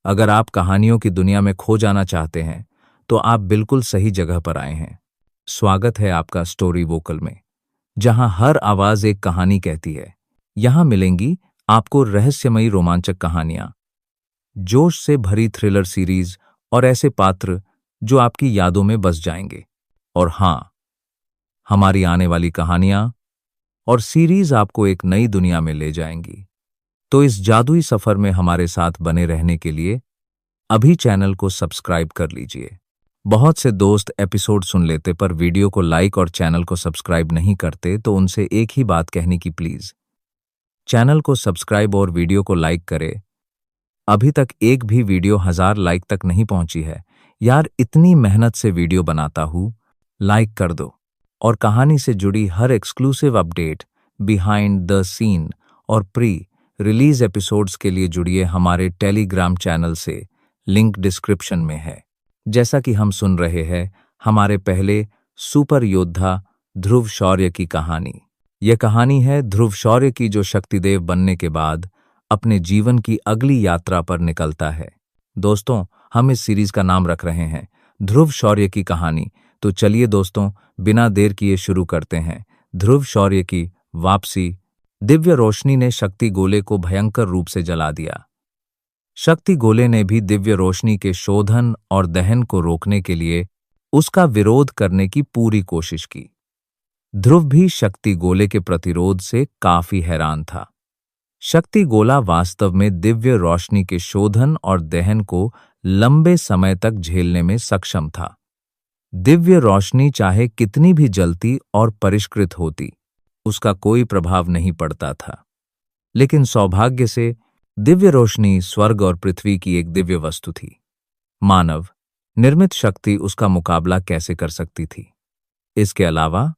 अगर आप कहानियों की दुनिया में खो जाना चाहते हैं, तो आप बिल्कुल सही जगह पर आए हैं। स्वागत है आपका स्टोरी वोकल में, जहां हर आवाज एक कहानी कहती है। यहां मिलेंगी आपको रहस्यमयी रोमांचक कहानियां, जोश से भरी थ्रिलर सीरीज और ऐसे पात्र जो आपकी यादों में बस जाएंगे। और हाँ, हमारी आने वाली कहानियां और सीरीज आपको एक नई दुनिया में ले जाएंगी। तो इस जादुई सफर में हमारे साथ बने रहने के लिए अभी चैनल को सब्सक्राइब कर लीजिए। बहुत से दोस्त एपिसोड सुन लेते पर वीडियो को लाइक और चैनल को सब्सक्राइब नहीं करते, तो उनसे एक ही बात कहनी कि प्लीज चैनल को सब्सक्राइब और वीडियो को लाइक करें। अभी तक एक भी वीडियो 1000 लाइक तक नहीं पहुंची है। यार, इतनी मेहनत से वीडियो बनाता हूं, लाइक कर दो। और कहानी से जुड़ी हर exclusive update, behind the scene और प्री रिलीज एपिसोड्स के लिए जुड़िए हमारे टेलीग्राम चैनल से, लिंक डिस्क्रिप्शन में है। जैसा कि हम सुन रहे हैं हमारे पहले सुपर योद्धा ध्रुव शौर्य की कहानी। यह कहानी है ध्रुव शौर्य की, जो शक्तिदेव बनने के बाद अपने जीवन की अगली यात्रा पर निकलता है। दोस्तों, हम इस सीरीज का नाम रख रहे हैं ध्रुव शौर्य की कहानी। तो चलिए दोस्तों, बिना देर किए शुरू करते हैं ध्रुव शौर्य की वापसी। दिव्य रोशनी ने शक्ति गोले को भयंकर रूप से जला दिया। शक्ति गोले ने भी दिव्य रोशनी के शोधन और दहन को रोकने के लिए उसका विरोध करने की पूरी कोशिश की। ध्रुव भी शक्ति गोले के प्रतिरोध से काफी हैरान था। शक्ति गोला वास्तव में दिव्य रोशनी के शोधन और दहन को लंबे समय तक झेलने में सक्षम था। दिव्य रोशनी चाहे कितनी भी जलती और परिष्कृत होती, उसका कोई प्रभाव नहीं पड़ता था। लेकिन सौभाग्य से दिव्य रोशनी स्वर्ग और पृथ्वी की एक दिव्य वस्तु थी। मानव निर्मित शक्ति उसका मुकाबला कैसे कर सकती थी? इसके अलावा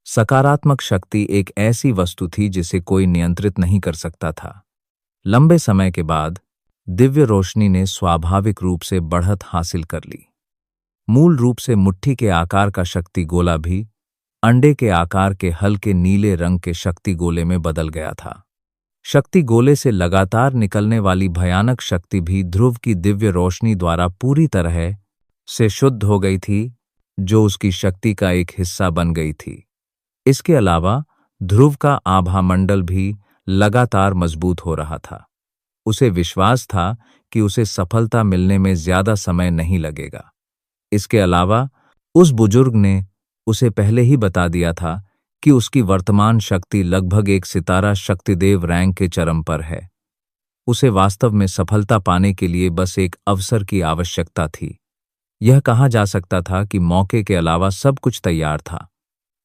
सकारात्मक शक्ति एक ऐसी वस्तु थी जिसे कोई नियंत्रित नहीं कर सकता था। लंबे समय के बाद दिव्य रोशनी ने स्वाभाविक रूप से बढ़त हासिल कर ली। मूल रूप से मुट्ठी के आकार का शक्ति गोला भी अंडे के आकार के हल्के नीले रंग के शक्ति गोले में बदल गया था। शक्ति गोले से लगातार निकलने वाली भयानक शक्ति भी ध्रुव की दिव्य रोशनी द्वारा पूरी तरह से शुद्ध हो गई थी, जो उसकी शक्ति का एक हिस्सा बन गई थी। इसके अलावा ध्रुव का आभा मंडल भी लगातार मजबूत हो रहा था। उसे विश्वास था कि उसे सफलता मिलने में ज्यादा समय नहीं लगेगा। इसके अलावा उस बुजुर्ग ने उसे पहले ही बता दिया था कि उसकी वर्तमान शक्ति लगभग एक सितारा शक्तिदेव रैंक के चरम पर है। उसे वास्तव में सफलता पाने के लिए बस एक अवसर की आवश्यकता थी। यह कहा जा सकता था कि मौके के अलावा सब कुछ तैयार था।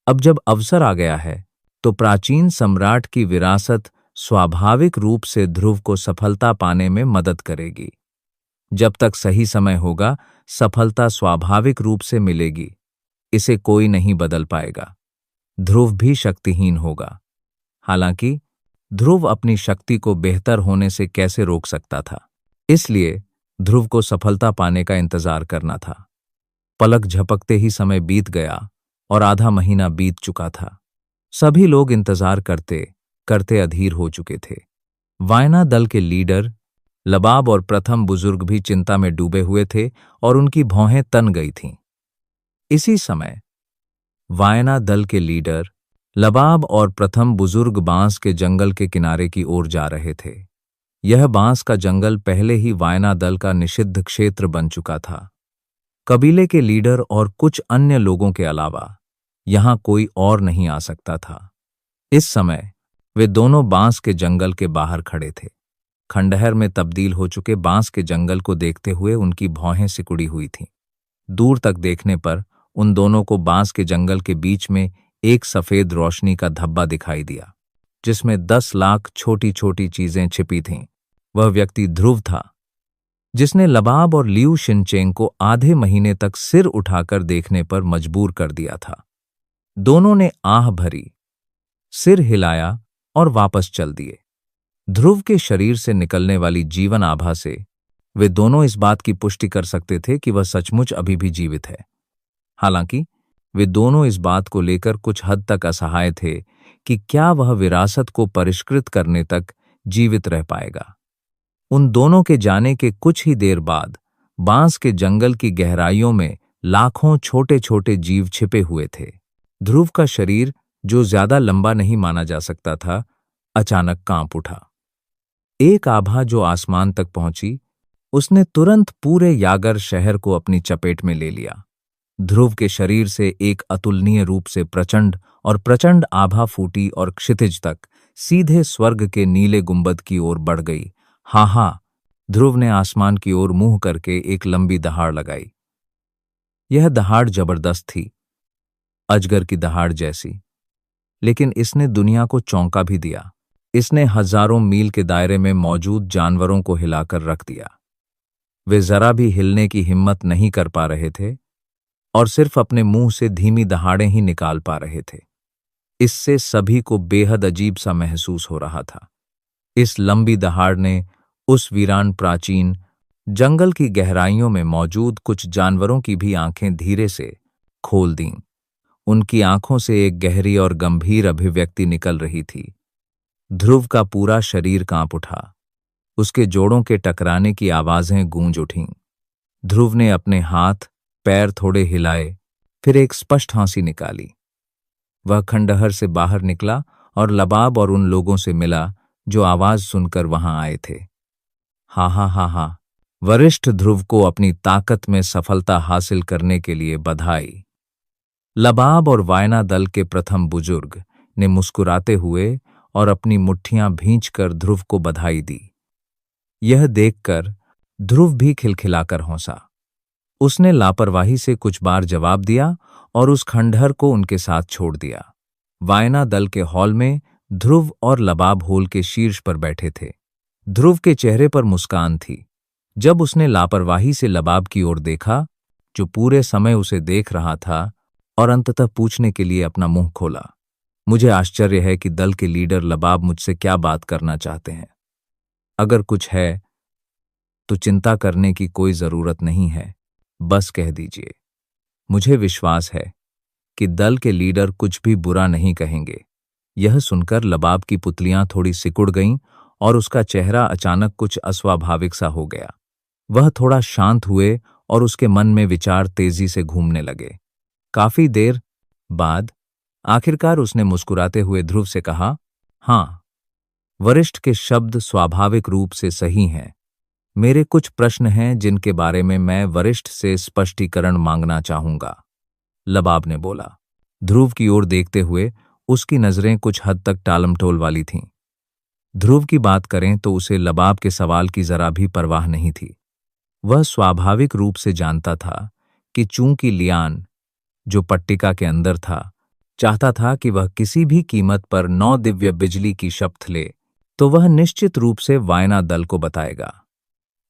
अब जब अवसर आ गया है, तो प्राचीन सम्राट की विरासत स्वाभाविक रूप से ध्रुव को सफलता पाने में मदद करेगी। जब तक सही समय होगा, सफलता स्वाभाविक रूप से मिलेगी। इसे कोई नहीं बदल पाएगा। ध्रुव भी शक्तिहीन होगा। हालांकि ध्रुव अपनी शक्ति को बेहतर होने से कैसे रोक सकता था? इसलिए ध्रुव को सफलता पाने का इंतजार करना था। पलक झपकते ही समय बीत गया और आधा महीना बीत चुका था। सभी लोग इंतजार करते करते अधीर हो चुके थे। वायना दल के लीडर लबाब और प्रथम बुजुर्ग भी चिंता में डूबे हुए थे और उनकी भौहें तन गई थीं। इसी समय वायना दल के लीडर लबाब और प्रथम बुजुर्ग बांस के जंगल के किनारे की ओर जा रहे थे। यह बांस का जंगल पहले ही वायना दल का निषिद्ध क्षेत्र बन चुका था। कबीले के लीडर और कुछ अन्य लोगों के अलावा यहां कोई और नहीं आ सकता था। इस समय वे दोनों बांस के जंगल के बाहर खड़े थे। खंडहर में तब्दील हो चुके बांस के जंगल को देखते हुए उनकी भौहें सिकुड़ी हुई थीं। दूर तक देखने पर उन दोनों को बांस के जंगल के बीच में एक सफेद रोशनी का धब्बा दिखाई दिया, जिसमें 10 लाख छोटी छोटी चीजें छिपी थीं। वह व्यक्ति ध्रुव था, जिसने लबाब और लियू शिनचेंग को आधे महीने तक सिर उठाकर देखने पर मजबूर कर दिया था। दोनों ने आह भरी, सिर हिलाया और वापस चल दिए। ध्रुव के शरीर से निकलने वाली जीवन आभा से वे दोनों इस बात की पुष्टि कर सकते थे कि वह सचमुच अभी भी जीवित है। हालांकि वे दोनों इस बात को लेकर कुछ हद तक असहाय थे कि क्या वह विरासत को परिष्कृत करने तक जीवित रह पाएगा। उन दोनों के जाने के कुछ ही देर बाद बांस के जंगल की गहराइयों में लाखों छोटे छोटे जीव छिपे हुए थे। ध्रुव का शरीर, जो ज्यादा लंबा नहीं माना जा सकता था, अचानक कांप उठा। एक आभा जो आसमान तक पहुंची, उसने तुरंत पूरे यागर शहर को अपनी चपेट में ले लिया। ध्रुव के शरीर से एक अतुलनीय रूप से प्रचंड आभा फूटी और क्षितिज तक सीधे स्वर्ग के नीले गुंबद की ओर बढ़ गई। हाँ हाँ, ध्रुव ने आसमान की ओर मुंह करके एक लंबी दहाड़ लगाई। यह दहाड़ जबरदस्त थी, अजगर की दहाड़ जैसी, लेकिन इसने दुनिया को चौंका भी दिया। इसने हजारों मील के दायरे में मौजूद जानवरों को हिलाकर रख दिया। वे जरा भी हिलने की हिम्मत नहीं कर पा रहे थे और सिर्फ अपने मुंह से धीमी दहाड़ें ही निकाल पा रहे थे। इससे सभी को बेहद अजीब सा महसूस हो रहा था। इस लंबी दहाड़ ने उस वीरान प्राचीन जंगल की गहराइयों में मौजूद कुछ जानवरों की भी आंखें धीरे से खोल दीं। उनकी आंखों से एक गहरी और गंभीर अभिव्यक्ति निकल रही थी। ध्रुव का पूरा शरीर कांप उठा। उसके जोड़ों के टकराने की आवाजें गूंज उठीं। ध्रुव ने अपने हाथ पैर थोड़े हिलाए, फिर एक स्पष्ट हंसी निकाली। वह खंडहर से बाहर निकला और लबाब और उन लोगों से मिला जो आवाज सुनकर वहां आए थे। हा हा हा हा, वरिष्ठ ध्रुव को अपनी ताकत में सफलता हासिल करने के लिए बधाई। लबाब और वायना दल के प्रथम बुजुर्ग ने मुस्कुराते हुए और अपनी मुट्ठियां भींचकर ध्रुव को बधाई दी। यह देखकर ध्रुव भी खिलखिलाकर हंसा। उसने लापरवाही से कुछ बार जवाब दिया और उस खंडहर को उनके साथ छोड़ दिया। वायना दल के हॉल में ध्रुव और लबाब हॉल के शीर्ष पर बैठे थे। ध्रुव के चेहरे पर मुस्कान थी। जब उसने लापरवाही से लबाब की ओर देखा, जो पूरे समय उसे देख रहा था, और अंततः पूछने के लिए अपना मुंह खोला, मुझे आश्चर्य है कि दल के लीडर लबाब मुझसे क्या बात करना चाहते हैं। अगर कुछ है तो चिंता करने की कोई जरूरत नहीं है, बस कह दीजिए। मुझे विश्वास है कि दल के लीडर कुछ भी बुरा नहीं कहेंगे। यह सुनकर लबाब की पुतलियां थोड़ी सिकुड़ गईं और उसका चेहरा अचानक कुछ अस्वाभाविक सा हो गया। वह थोड़ा शांत हुए और उसके मन में विचार तेजी से घूमने लगे। काफी देर बाद आखिरकार उसने मुस्कुराते हुए ध्रुव से कहा, हाँ, वरिष्ठ के शब्द स्वाभाविक रूप से सही हैं। मेरे कुछ प्रश्न हैं जिनके बारे में मैं वरिष्ठ से स्पष्टीकरण मांगना चाहूंगा, लबाब ने बोला। ध्रुव की ओर देखते हुए उसकी नजरें कुछ हद तक टालमटोल वाली थीं। ध्रुव की बात करें तो उसे लबाब के सवाल की जरा भी परवाह नहीं थी। वह स्वाभाविक रूप से जानता था कि चूंकि लियान, जो पट्टिका के अंदर था, चाहता था कि वह किसी भी कीमत पर 9 दिव्य बिजली की शपथ ले, तो वह निश्चित रूप से वायना दल को बताएगा।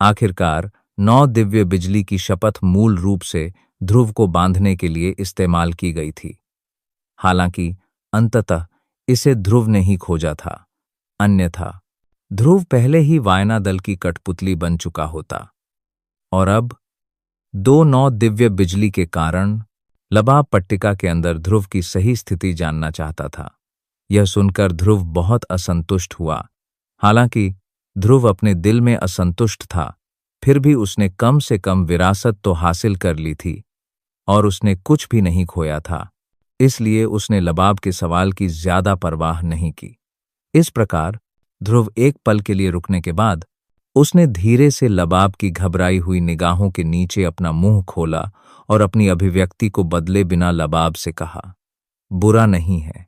आखिरकार 9 दिव्य बिजली की शपथ मूल रूप से ध्रुव को बांधने के लिए इस्तेमाल की गई थी। हालांकि अंततः इसे ध्रुव ने ही खोजा था, अन्यथा ध्रुव पहले ही वायना दल की कठपुतली बन चुका होता। और अब 9 दिव्य बिजली के कारण लबाब पट्टिका के अंदर ध्रुव की सही स्थिति जानना चाहता था। यह सुनकर ध्रुव बहुत असंतुष्ट हुआ। हालांकि ध्रुव अपने दिल में असंतुष्ट था, फिर भी उसने कम से कम विरासत तो हासिल कर ली थी और उसने कुछ भी नहीं खोया था। इसलिए उसने लबाब के सवाल की ज्यादा परवाह नहीं की। इस प्रकार ध्रुव एक पल के लिए रुकने के बाद उसने धीरे से लबाब की घबराई हुई निगाहों के नीचे अपना मुंह खोला और अपनी अभिव्यक्ति को बदले बिना लबाब से कहा, बुरा नहीं है,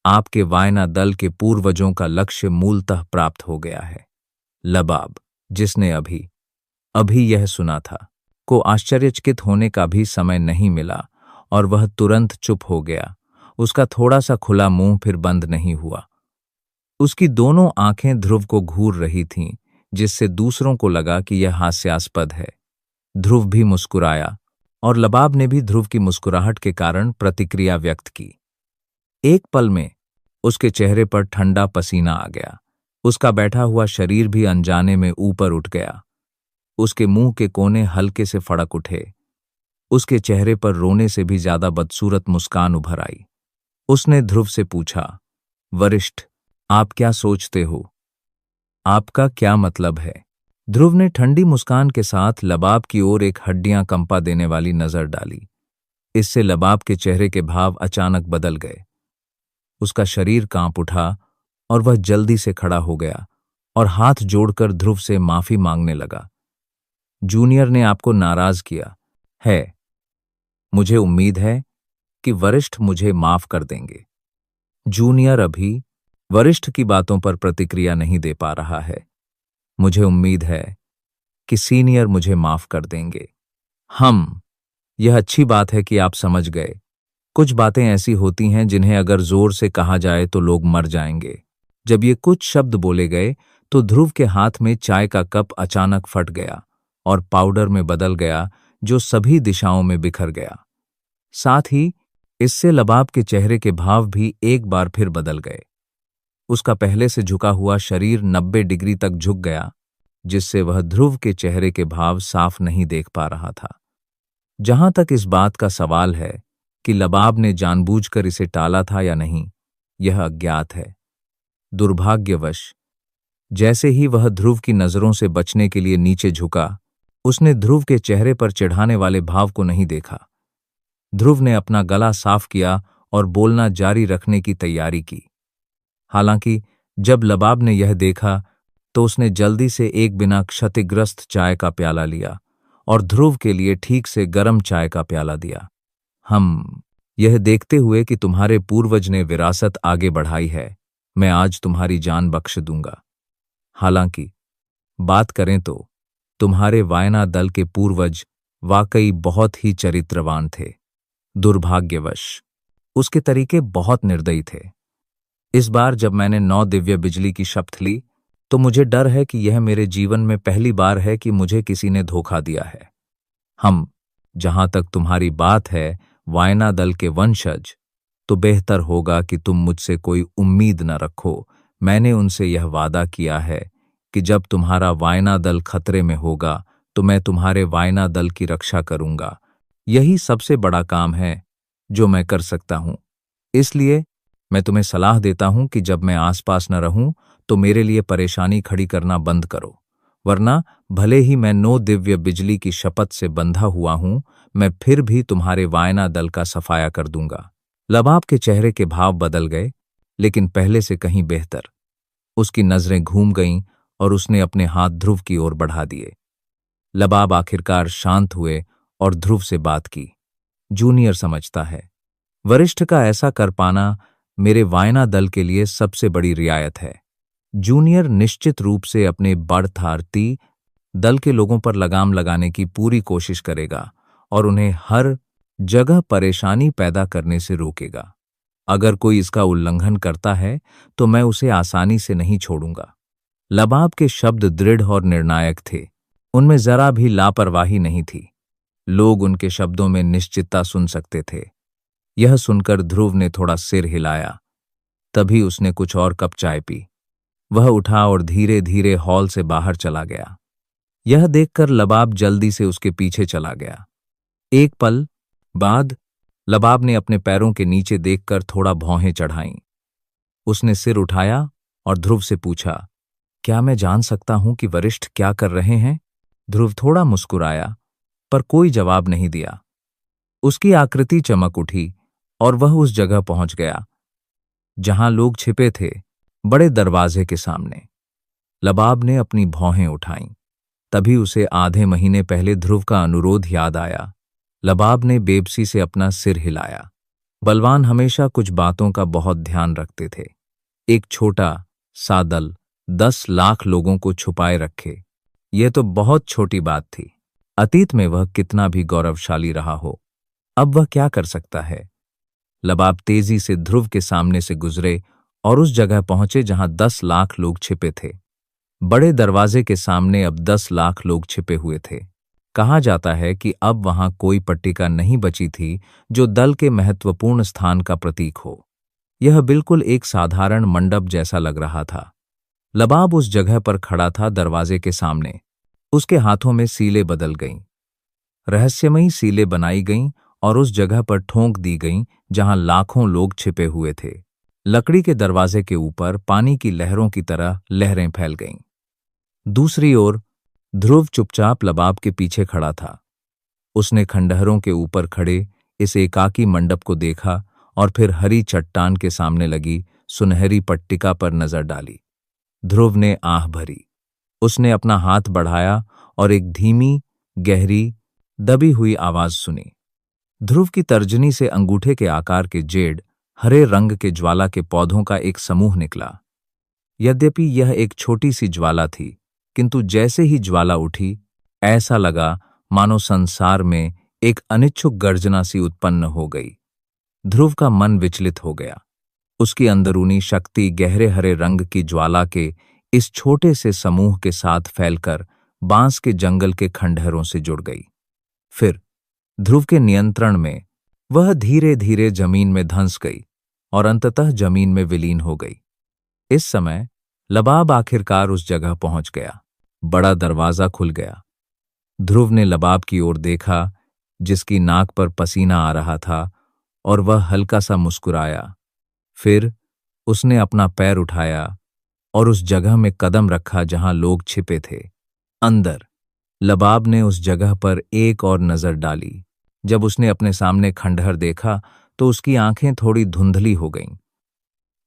आपके वायना दल के पूर्वजों का लक्ष्य मूलतः प्राप्त हो गया है। लबाब, जिसने अभी यह सुना था, को आश्चर्यचकित होने का भी समय नहीं मिला और वह तुरंत चुप हो गया। उसका थोड़ा सा खुला मुंह फिर बंद नहीं हुआ। उसकी दोनों आंखें ध्रुव को घूर रही थीं, जिससे दूसरों को लगा कि यह हास्यास्पद है। ध्रुव भी मुस्कुराया और लबाब ने भी ध्रुव की मुस्कुराहट के कारण प्रतिक्रिया व्यक्त की। एक पल में उसके चेहरे पर ठंडा पसीना आ गया। उसका बैठा हुआ शरीर भी अनजाने में ऊपर उठ गया। उसके मुंह के कोने हल्के से फड़क उठे। उसके चेहरे पर रोने से भी ज्यादा बदसूरत मुस्कान उभर आई। उसने ध्रुव से पूछा, वरिष्ठ, आप क्या सोचते हो? आपका क्या मतलब है? ध्रुव ने ठंडी मुस्कान के साथ लबाब की ओर एक हड्डियां कंपा देने वाली नजर डाली। इससे लबाब के चेहरे के भाव अचानक बदल गए। उसका शरीर कांप उठा और वह जल्दी से खड़ा हो गया और हाथ जोड़कर ध्रुव से माफी मांगने लगा। जूनियर ने आपको नाराज किया है। मुझे उम्मीद है कि वरिष्ठ मुझे माफ कर देंगे। जूनियर अभी वरिष्ठ की बातों पर प्रतिक्रिया नहीं दे पा रहा है। मुझे उम्मीद है कि सीनियर मुझे माफ कर देंगे। यह अच्छी बात है कि आप समझ गए। कुछ बातें ऐसी होती हैं जिन्हें अगर जोर से कहा जाए तो लोग मर जाएंगे। जब ये कुछ शब्द बोले गए तो ध्रुव के हाथ में चाय का कप अचानक फट गया और पाउडर में बदल गया, जो सभी दिशाओं में बिखर गया। साथ ही इससे लबाब के चेहरे के भाव भी एक बार फिर बदल गए। उसका पहले से झुका हुआ शरीर 90 डिग्री तक झुक गया, जिससे वह ध्रुव के चेहरे के भाव साफ नहीं देख पा रहा था। जहां तक इस बात का सवाल है कि लबाब ने जानबूझकर इसे टाला था या नहीं, यह अज्ञात है। दुर्भाग्यवश जैसे ही वह ध्रुव की नजरों से बचने के लिए नीचे झुका, उसने ध्रुव के चेहरे पर चिढ़ाने वाले भाव को नहीं देखा। ध्रुव ने अपना गला साफ किया और बोलना जारी रखने की तैयारी की। हालांकि जब लबाब ने यह देखा तो उसने जल्दी से एक बिना क्षतिग्रस्त चाय का प्याला लिया और ध्रुव के लिए ठीक से गर्म चाय का प्याला दिया। यह देखते हुए कि तुम्हारे पूर्वज ने विरासत आगे बढ़ाई है, मैं आज तुम्हारी जान बख्श दूंगा। हालांकि बात करें तो तुम्हारे वायना दल के पूर्वज वाकई बहुत ही चरित्रवान थे। दुर्भाग्यवश उसके तरीके बहुत निर्दयी थे। इस बार जब मैंने 9 दिव्य बिजली की शपथ ली तो मुझे डर है कि यह मेरे जीवन में पहली बार है कि मुझे किसी ने धोखा दिया है। जहां तक तुम्हारी बात है वायना दल के वंशज, तो बेहतर होगा कि तुम मुझसे कोई उम्मीद न रखो। मैंने उनसे यह वादा किया है कि जब तुम्हारा वायना दल खतरे में होगा तो मैं तुम्हारे वायना दल की रक्षा करूंगा। यही सबसे बड़ा काम है जो मैं कर सकता हूं। इसलिए मैं तुम्हें सलाह देता हूं कि जब मैं आसपास न रहूं तो मेरे लिए परेशानी खड़ी करना बंद करो, वरना भले ही मैं 9 दिव्य बिजली की शपथ से बंधा हुआ हूं, मैं फिर भी तुम्हारे वायना दल का सफाया कर दूंगा। लबाब के चेहरे के भाव बदल गए, लेकिन पहले से कहीं बेहतर। उसकी नजरें घूम गईं और उसने अपने हाथ ध्रुव की ओर बढ़ा दिए। लबाब आखिरकार शांत हुए और ध्रुव से बात की। जूनियर समझता है, वरिष्ठ का ऐसा कर पाना मेरे वायना दल के लिए सबसे बड़ी रियायत है। जूनियर निश्चित रूप से अपने बढ़तारती दल के लोगों पर लगाम लगाने की पूरी कोशिश करेगा और उन्हें हर जगह परेशानी पैदा करने से रोकेगा। अगर कोई इसका उल्लंघन करता है तो मैं उसे आसानी से नहीं छोड़ूंगा। लबाब के शब्द दृढ़ और निर्णायक थे, उनमें जरा भी लापरवाही नहीं थी। लोग उनके शब्दों में निश्चितता सुन सकते थे। यह सुनकर ध्रुव ने थोड़ा सिर हिलाया। तभी उसने कुछ और कप चाय पी। वह उठा और धीरे धीरे हॉल से बाहर चला गया। यह देखकर लबाब जल्दी से उसके पीछे चला गया। एक पल बाद लबाब ने अपने पैरों के नीचे देखकर थोड़ा भौहें चढ़ाईं। उसने सिर उठाया और ध्रुव से पूछा, क्या मैं जान सकता हूं कि वरिष्ठ क्या कर रहे हैं? ध्रुव थोड़ा मुस्कुराया, पर कोई जवाब नहीं दिया। उसकी आकृति चमक उठी और वह उस जगह पहुंच गया जहां लोग छिपे थे, बड़े दरवाजे के सामने। लबाब ने अपनी भौहें उठाईं। तभी उसे आधे महीने पहले ध्रुव का अनुरोध याद आया। लबाब ने बेबसी से अपना सिर हिलाया। बलवान हमेशा कुछ बातों का बहुत ध्यान रखते थे। एक छोटा सा दल 10 लाख लोगों को छुपाए रखे, यह तो बहुत छोटी बात थी। अतीत में वह कितना भी गौरवशाली रहा हो, अब वह क्या कर सकता है? लबाब तेजी से ध्रुव के सामने से गुजरे और उस जगह पहुंचे जहां 10 लाख लोग छिपे थे। बड़े दरवाजे के सामने अब 10 लाख लोग छिपे हुए थे। कहा जाता है कि अब वहां कोई पट्टिका नहीं बची थी जो दल के महत्वपूर्ण स्थान का प्रतीक हो। यह बिल्कुल एक साधारण मंडप जैसा लग रहा था। लबाब उस जगह पर खड़ा था, दरवाजे के सामने। उसके हाथों में सीलें बदल गईं, रहस्यमयी सीलें बनाई गईं और उस जगह पर ठोंक दी गईं जहां लाखों लोग छिपे हुए थे। लकड़ी के दरवाजे के ऊपर पानी की लहरों की तरह लहरें फैल गईं। दूसरी ओर ध्रुव चुपचाप लबाब के पीछे खड़ा था। उसने खंडहरों के ऊपर खड़े इस एकाकी मंडप को देखा और फिर हरी चट्टान के सामने लगी सुनहरी पट्टिका पर नजर डाली। ध्रुव ने आह भरी। उसने अपना हाथ बढ़ाया और एक धीमी, गहरी, दबी हुई आवाज सुनी। ध्रुव की तर्जनी से अंगूठे के आकार के जेड, हरे रंग के ज्वाला के पौधों का एक समूह निकला। यद्यपि यह एक छोटी सी ज्वाला थी, किंतु जैसे ही ज्वाला उठी, ऐसा लगा मानो संसार में एक अनिच्छुक गर्जना सी उत्पन्न हो गई। ध्रुव का मन विचलित हो गया। उसकी अंदरूनी शक्ति गहरे हरे रंग की ज्वाला के इस छोटे से समूह के साथ फैलकर बांस के जंगल के खंडहरों से जुड़ गई। फिर ध्रुव के नियंत्रण में वह धीरे धीरे जमीन में धंस गई और अंततः जमीन में विलीन हो गई। इस समय लबाब आखिरकार उस जगह पहुंच गया। बड़ा दरवाजा खुल गया। ध्रुव ने लबाब की ओर देखा, जिसकी नाक पर पसीना आ रहा था, और वह हल्का सा मुस्कुराया। फिर उसने अपना पैर उठाया और उस जगह में कदम रखा जहां लोग छिपे थे। अंदर लबाब ने उस जगह पर एक और नजर डाली। जब उसने अपने सामने खंडहर देखा तो उसकी आंखें थोड़ी धुंधली हो गईं।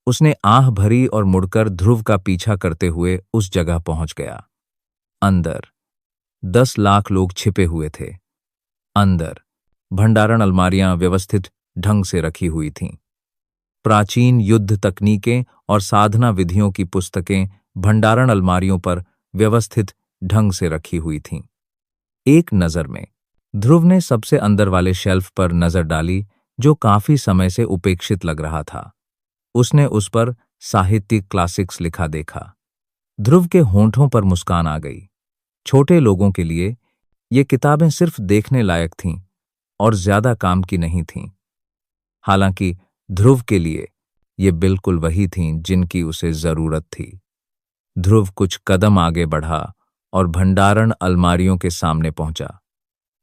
उसने आह भरी और मुड़कर ध्रुव का पीछा करते हुए उस जगह पहुंच गया। अंदर 10 लाख लोग छिपे हुए थे। अंदर भंडारण अलमारियां व्यवस्थित ढंग से रखी हुई थीं। प्राचीन युद्ध तकनीकें और साधना विधियों की पुस्तकें भंडारण अलमारियों पर व्यवस्थित ढंग से रखी हुई थीं। एक नज़र में ध्रुव ने सबसे अंदर वाले शेल्फ पर नजर डाली, जो काफी समय से उपेक्षित लग रहा था। उसने उस पर साहित्यिक क्लासिक्स लिखा देखा। ध्रुव के होंठों पर मुस्कान आ गई। छोटे लोगों के लिए ये किताबें सिर्फ देखने लायक थीं और ज्यादा काम की नहीं थीं। हालांकि ध्रुव के लिए ये बिल्कुल वही थीं जिनकी उसे जरूरत थी। ध्रुव कुछ कदम आगे बढ़ा और भंडारण अलमारियों के सामने पहुंचा।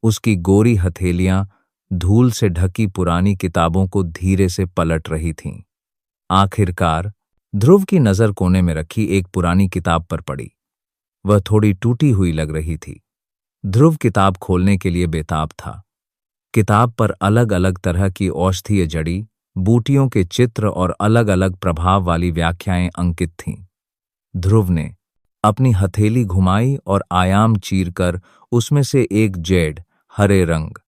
उसकी गोरी हथेलियां धूल से ढकी पुरानी किताबों को धीरे से पलट रही थीं। आखिरकार ध्रुव की नजर कोने में रखी एक पुरानी किताब पर पड़ी। वह थोड़ी टूटी हुई लग रही थी। ध्रुव किताब खोलने के लिए बेताब था। किताब पर अलग अलग तरह की औषधीय जड़ी बूटियों के चित्र और अलग अलग प्रभाव वाली व्याख्याएं अंकित थीं। ध्रुव ने अपनी हथेली घुमाई और आयाम चीरकर उसमें से एक जेड, हरे रंग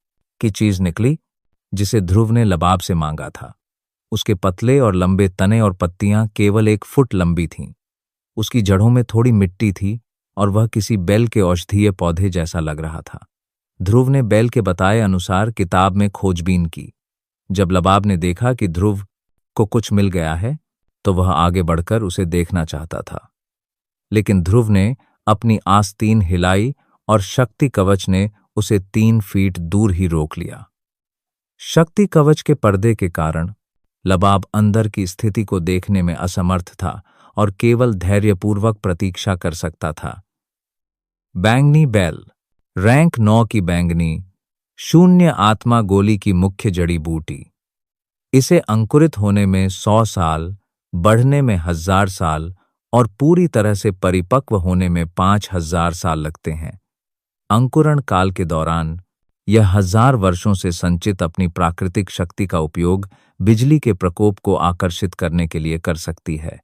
की चीज निकली, जिसे ध्रुव ने लबाब से मांगा था। उसके पतले और लंबे तने और पत्तियां केवल 1 फुट लंबी थीं। उसकी जड़ों में थोड़ी मिट्टी थी और वह किसी बेल के औषधीय पौधे जैसा लग रहा था। ध्रुव ने बेल के बताए अनुसार किताब में खोजबीन की। जब लबाब ने देखा कि ध्रुव को कुछ मिल गया है, तो वह आगे बढ़कर उसे देखना चाहता था। लेकिन ध्रुव ने अपनी आस्तीन हिलाई और शक्ति कवच ने उसे 3 फीट दूर ही रोक लिया। शक्ति कवच के पर्दे के कारण लबाब अंदर की स्थिति को देखने में असमर्थ था और केवल धैर्यपूर्वक प्रतीक्षा कर सकता था। बैंगनी बेल, रैंक 9 की बैंगनी, शून्य आत्मा गोली की मुख्य जड़ी बूटी। इसे अंकुरित होने में 100 साल, बढ़ने में 1000 साल और पूरी तरह से परिपक्व होने में 5000 साल लगते हैं। अंकुरण काल के दौरान यह 1000 वर्षों से संचित अपनी प्राकृतिक शक्ति का उपयोग बिजली के प्रकोप को आकर्षित करने के लिए कर सकती है।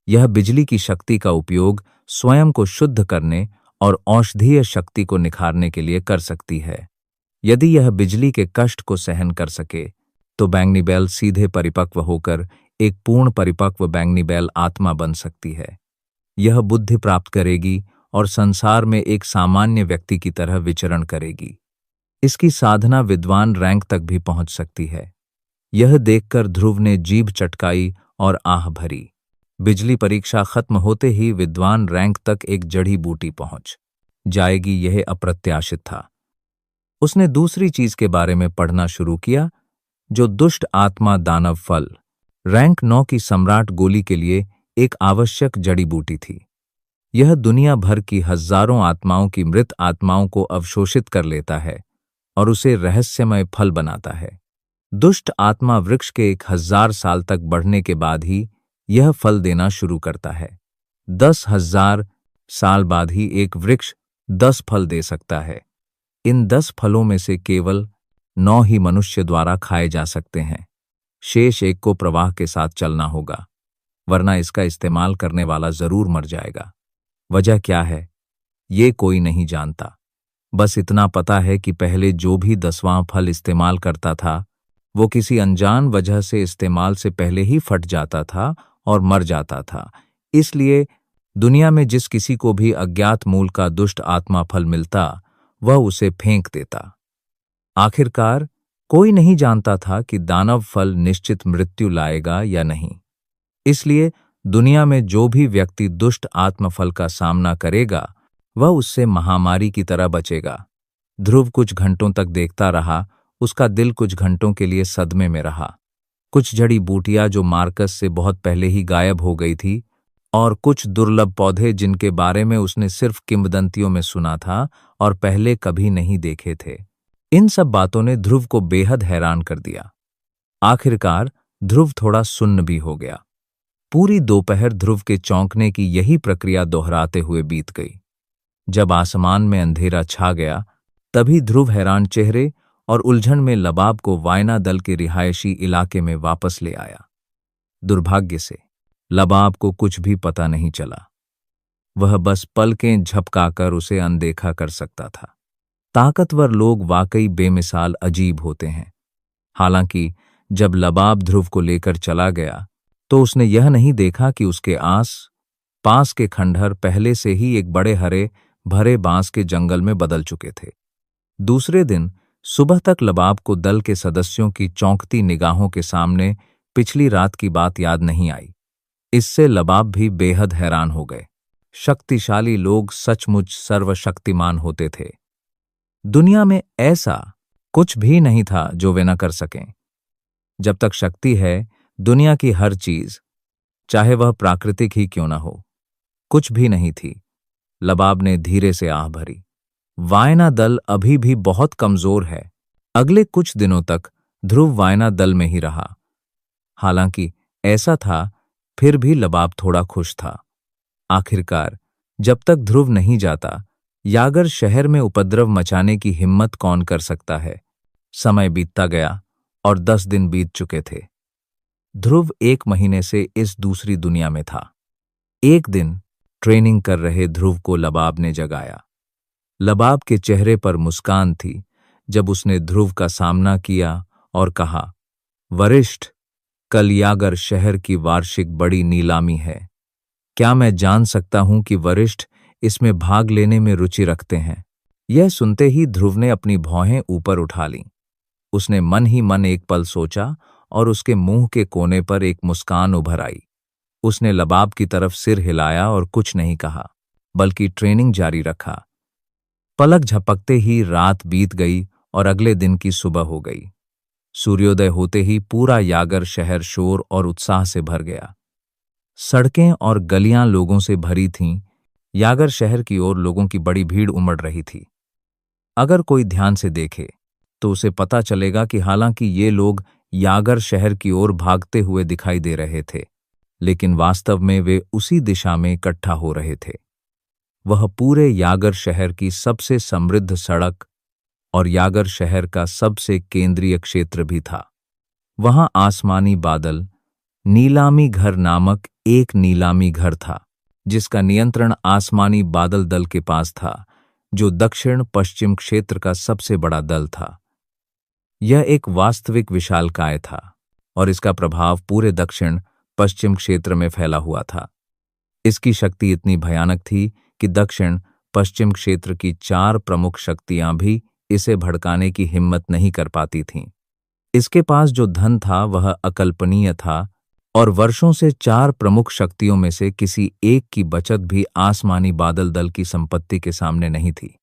यह बिजली की शक्ति का उपयोग स्वयं को शुद्ध करने और औषधीय शक्ति को निखारने के लिए कर सकती है। यदि यह बिजली के कष्ट को सहन कर सके, तो बैंगनी बेल सीधे परिपक्व होकर एक पूर्ण परिपक्व बैंगनी बेल आत्मा बन सकती है। यह बुद्धि प्राप्त करेगी और संसार में एक सामान्य व्यक्ति की तरह विचरण करेगी। इसकी साधना विद्वान रैंक तक भी पहुंच सकती है। यह देखकर ध्रुव ने जीभ चटकाई और आह भरी। बिजली परीक्षा खत्म होते ही विद्वान रैंक तक एक जड़ी बूटी पहुंच जाएगी, यह अप्रत्याशित था। उसने दूसरी चीज के बारे में पढ़ना शुरू किया, जो दुष्ट आत्मा दानव फल, रैंक 9 की सम्राट गोली के लिए एक आवश्यक जड़ी बूटी थी। यह दुनिया भर की हजारों आत्माओं की मृत आत्माओं को अवशोषित कर लेता है और उसे रहस्यमय फल बनाता है। दुष्ट आत्मा वृक्ष के 1000 साल तक बढ़ने के बाद ही यह फल देना शुरू करता है। 10,000 साल बाद ही एक वृक्ष 10 फल दे सकता है। इन 10 फलों में से केवल 9 ही मनुष्य द्वारा खाए जा सकते हैं। शेष एक को प्रवाह के साथ चलना होगा, वरना इसका इस्तेमाल करने वाला जरूर मर जाएगा। वजह क्या है, ये कोई नहीं जानता। बस इतना पता है कि पहले जो भी 10वां फल इस्तेमाल करता था, वो किसी अनजान वजह से इस्तेमाल से पहले ही फट जाता था और मर जाता था। इसलिए दुनिया में जिस किसी को भी अज्ञात मूल का दुष्ट आत्मा फल मिलता, वह उसे फेंक देता। आखिरकार कोई नहीं जानता था कि दानव फल निश्चित मृत्यु लाएगा या नहीं। इसलिए दुनिया में जो भी व्यक्ति दुष्ट आत्मफल का सामना करेगा, वह उससे महामारी की तरह बचेगा। ध्रुव कुछ घंटों तक देखता रहा। उसका दिल कुछ घंटों के लिए सदमे में रहा। कुछ जड़ी बूटियां जो मार्कस से बहुत पहले ही गायब हो गई थी, और कुछ दुर्लभ पौधे जिनके बारे में उसने सिर्फ किंवदंतियों में सुना था और पहले कभी नहीं देखे थे। इन सब बातों ने ध्रुव को बेहद हैरान कर दिया। आखिरकार ध्रुव थोड़ा सुन्न भी हो गया। पूरी दोपहर ध्रुव के चौंकने की यही प्रक्रिया दोहराते हुए बीत गई। जब आसमान में अंधेरा छा गया, तभी ध्रुव हैरान चेहरे और उलझन में लबाब को वायना दल के रिहायशी इलाके में वापस ले आया। दुर्भाग्य से लबाब को कुछ भी पता नहीं चला। वह बस पलकें झपकाकर उसे अनदेखा कर सकता था। ताकतवर लोग वाकई बेमिसाल अजीब होते हैं। हालांकि जब लबाब ध्रुव को लेकर चला गया, तो उसने यह नहीं देखा कि उसके आस पास के खंडहर पहले से ही एक बड़े हरे भरे बांस के जंगल में बदल चुके थे। दूसरे दिन सुबह तक लबाब को दल के सदस्यों की चौंकती निगाहों के सामने पिछली रात की बात याद नहीं आई। इससे लबाब भी बेहद हैरान हो गए। शक्तिशाली लोग सचमुच सर्वशक्तिमान होते थे। दुनिया में ऐसा कुछ भी नहीं था जो वे न कर सकें। जब तक शक्ति है, दुनिया की हर चीज, चाहे वह प्राकृतिक ही क्यों न हो, कुछ भी नहीं थी। लबाब ने धीरे से आह भरी। वायना दल अभी भी बहुत कमजोर है। अगले कुछ दिनों तक ध्रुव वायना दल में ही रहा। हालांकि ऐसा था, फिर भी लबाब थोड़ा खुश था। आखिरकार जब तक ध्रुव नहीं जाता, यागर शहर में उपद्रव मचाने की हिम्मत कौन कर सकता है। समय बीतता गया और 10 दिन बीत चुके थे। ध्रुव 1 महीने से इस दूसरी दुनिया में था। एक दिन ट्रेनिंग कर रहे ध्रुव को लबाब ने जगाया। लबाब के चेहरे पर मुस्कान थी जब उसने ध्रुव का सामना किया और कहा, वरिष्ठ, कल यागर शहर की वार्षिक बड़ी नीलामी है। क्या मैं जान सकता हूं कि वरिष्ठ इसमें भाग लेने में रुचि रखते हैं? यह सुनते ही ध्रुव ने अपनी भौहें ऊपर उठा लीं। उसने मन ही मन एक पल सोचा और उसके मुंह के कोने पर एक मुस्कान उभर आई। उसने लबाब की तरफ सिर हिलाया और कुछ नहीं कहा, बल्कि ट्रेनिंग जारी रखा। पलक झपकते ही रात बीत गई और अगले दिन की सुबह हो गई। सूर्योदय होते ही पूरा यागर शहर शोर और उत्साह से भर गया। सड़कें और गलियां लोगों से भरी थीं। यागर शहर की ओर लोगों की बड़ी भीड़ उमड़ रही थी। अगर कोई ध्यान से देखे तो उसे पता चलेगा कि हालांकि ये लोग यागर शहर की ओर भागते हुए दिखाई दे रहे थे, लेकिन वास्तव में वे उसी दिशा में इकट्ठा हो रहे थे। वह पूरे यागर शहर की सबसे समृद्ध सड़क और यागर शहर का सबसे केंद्रीय क्षेत्र भी था। वहां आसमानी बादल नीलामी घर नामक एक नीलामी घर था, जिसका नियंत्रण आसमानी बादल दल के पास था, जो दक्षिण पश्चिम क्षेत्र का सबसे बड़ा दल था। यह एक वास्तविक विशालकाय था और इसका प्रभाव पूरे दक्षिण पश्चिम क्षेत्र में फैला हुआ था। इसकी शक्ति इतनी भयानक थी कि दक्षिण पश्चिम क्षेत्र की 4 प्रमुख शक्तियां भी इसे भड़काने की हिम्मत नहीं कर पाती थीं। इसके पास जो धन था वह अकल्पनीय था और वर्षों से 4 प्रमुख शक्तियों में से किसी एक की बचत भी आसमानी बादल दल की संपत्ति के सामने नहीं थी।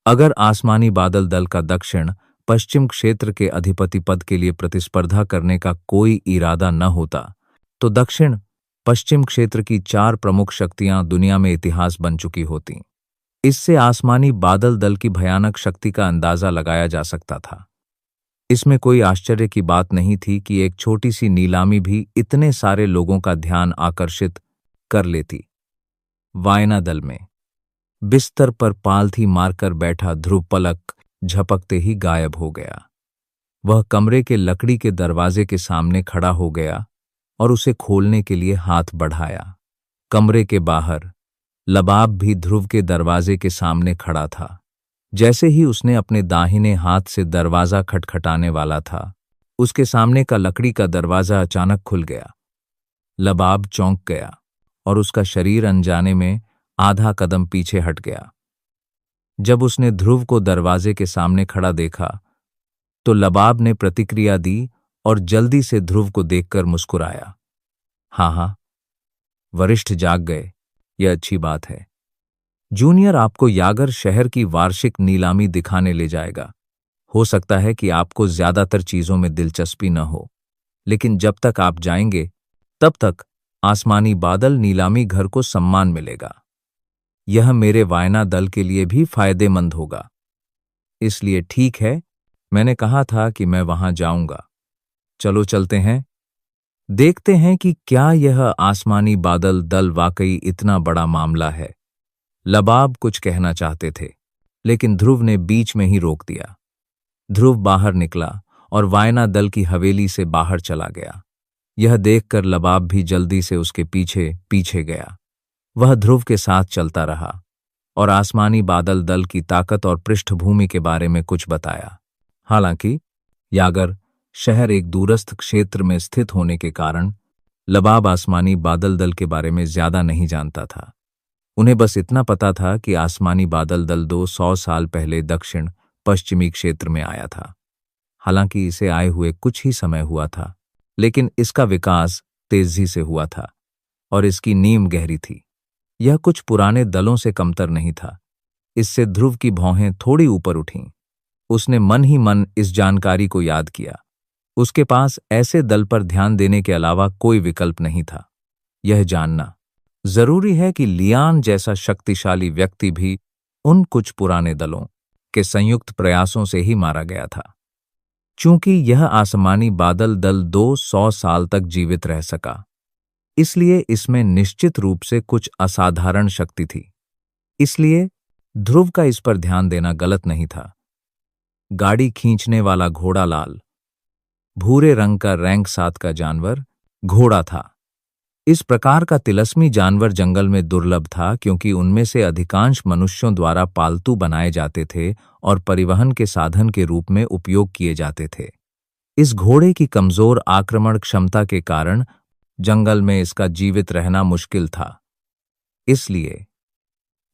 अगर आसमानी बादल दल का दक्षिण पश्चिम क्षेत्र के अधिपति पद के लिए प्रतिस्पर्धा करने का कोई इरादा न होता, तो दक्षिण पश्चिम क्षेत्र की 4 प्रमुख शक्तियां दुनिया में इतिहास बन चुकी होती। इससे आसमानी बादल दल की भयानक शक्ति का अंदाजा लगाया जा सकता था। इसमें कोई आश्चर्य की बात नहीं थी कि एक छोटी सी नीलामी भी इतने सारे लोगों का ध्यान आकर्षित कर लेती। वायना दल में बिस्तर पर पालथी मारकर बैठा ध्रुव पलक झपकते ही गायब हो गया। वह कमरे के लकड़ी के दरवाजे के सामने खड़ा हो गया और उसे खोलने के लिए हाथ बढ़ाया। कमरे के बाहर लबाब भी ध्रुव के दरवाजे के सामने खड़ा था। जैसे ही उसने अपने दाहिने हाथ से दरवाजा खटखटाने वाला था, उसके सामने का लकड़ी का दरवाजा अचानक खुल गया। लबाब चौंक गया और उसका शरीर अनजाने में आधा कदम पीछे हट गया। जब उसने ध्रुव को दरवाजे के सामने खड़ा देखा तो लबाब ने प्रतिक्रिया दी और जल्दी से ध्रुव को देखकर मुस्कुराया। हाँ, वरिष्ठ जाग गए, यह अच्छी बात है। जूनियर आपको यागर शहर की वार्षिक नीलामी दिखाने ले जाएगा। हो सकता है कि आपको ज्यादातर चीजों में दिलचस्पी न हो, लेकिन जब तक आप जाएंगे तब तक आसमानी बादल नीलामी घर को सम्मान मिलेगा। यह मेरे वायना दल के लिए भी फायदेमंद होगा। इसलिए ठीक है, मैंने कहा था कि मैं वहां जाऊंगा। चलो चलते हैं, देखते हैं कि क्या यह आसमानी बादल दल वाकई इतना बड़ा मामला है। लबाब कुछ कहना चाहते थे, लेकिन ध्रुव ने बीच में ही रोक दिया। ध्रुव बाहर निकला और वायना दल की हवेली से बाहर चला गया। यह देखकर लबाब भी जल्दी से उसके पीछे पीछे गया। वह ध्रुव के साथ चलता रहा और आसमानी बादल दल की ताकत और पृष्ठभूमि के बारे में कुछ बताया। हालांकि यागर शहर एक दूरस्थ क्षेत्र में स्थित होने के कारण लबाब आसमानी बादल दल के बारे में ज्यादा नहीं जानता था। उन्हें बस इतना पता था कि आसमानी बादल दल 200 साल पहले दक्षिण पश्चिमी क्षेत्र में आया था। हालांकि इसे आए हुए कुछ ही समय हुआ था, लेकिन इसका विकास तेजी से हुआ था और इसकी नींव गहरी थी। यह कुछ पुराने दलों से कमतर नहीं था। इससे ध्रुव की भौहें थोड़ी ऊपर उठीं। उसने मन ही मन इस जानकारी को याद किया। उसके पास ऐसे दल पर ध्यान देने के अलावा कोई विकल्प नहीं था। यह जानना जरूरी है कि लियान जैसा शक्तिशाली व्यक्ति भी उन कुछ पुराने दलों के संयुक्त प्रयासों से ही मारा गया था। चूंकि यह आसमानी बादल दल 200 साल तक जीवित रह सका, इसलिए इसमें निश्चित रूप से कुछ असाधारण शक्ति थी। इसलिए ध्रुव का इस पर ध्यान देना गलत नहीं था। गाड़ी खींचने वाला घोड़ा लाल भूरे रंग का रैंक 7 का जानवर घोड़ा था। इस प्रकार का तिलस्मी जानवर जंगल में दुर्लभ था, क्योंकि उनमें से अधिकांश मनुष्यों द्वारा पालतू बनाए जाते थे और परिवहन के साधन के रूप में उपयोग किए जाते थे। इस घोड़े की कमजोर आक्रमण क्षमता के कारण जंगल में इसका जीवित रहना मुश्किल था। इसलिए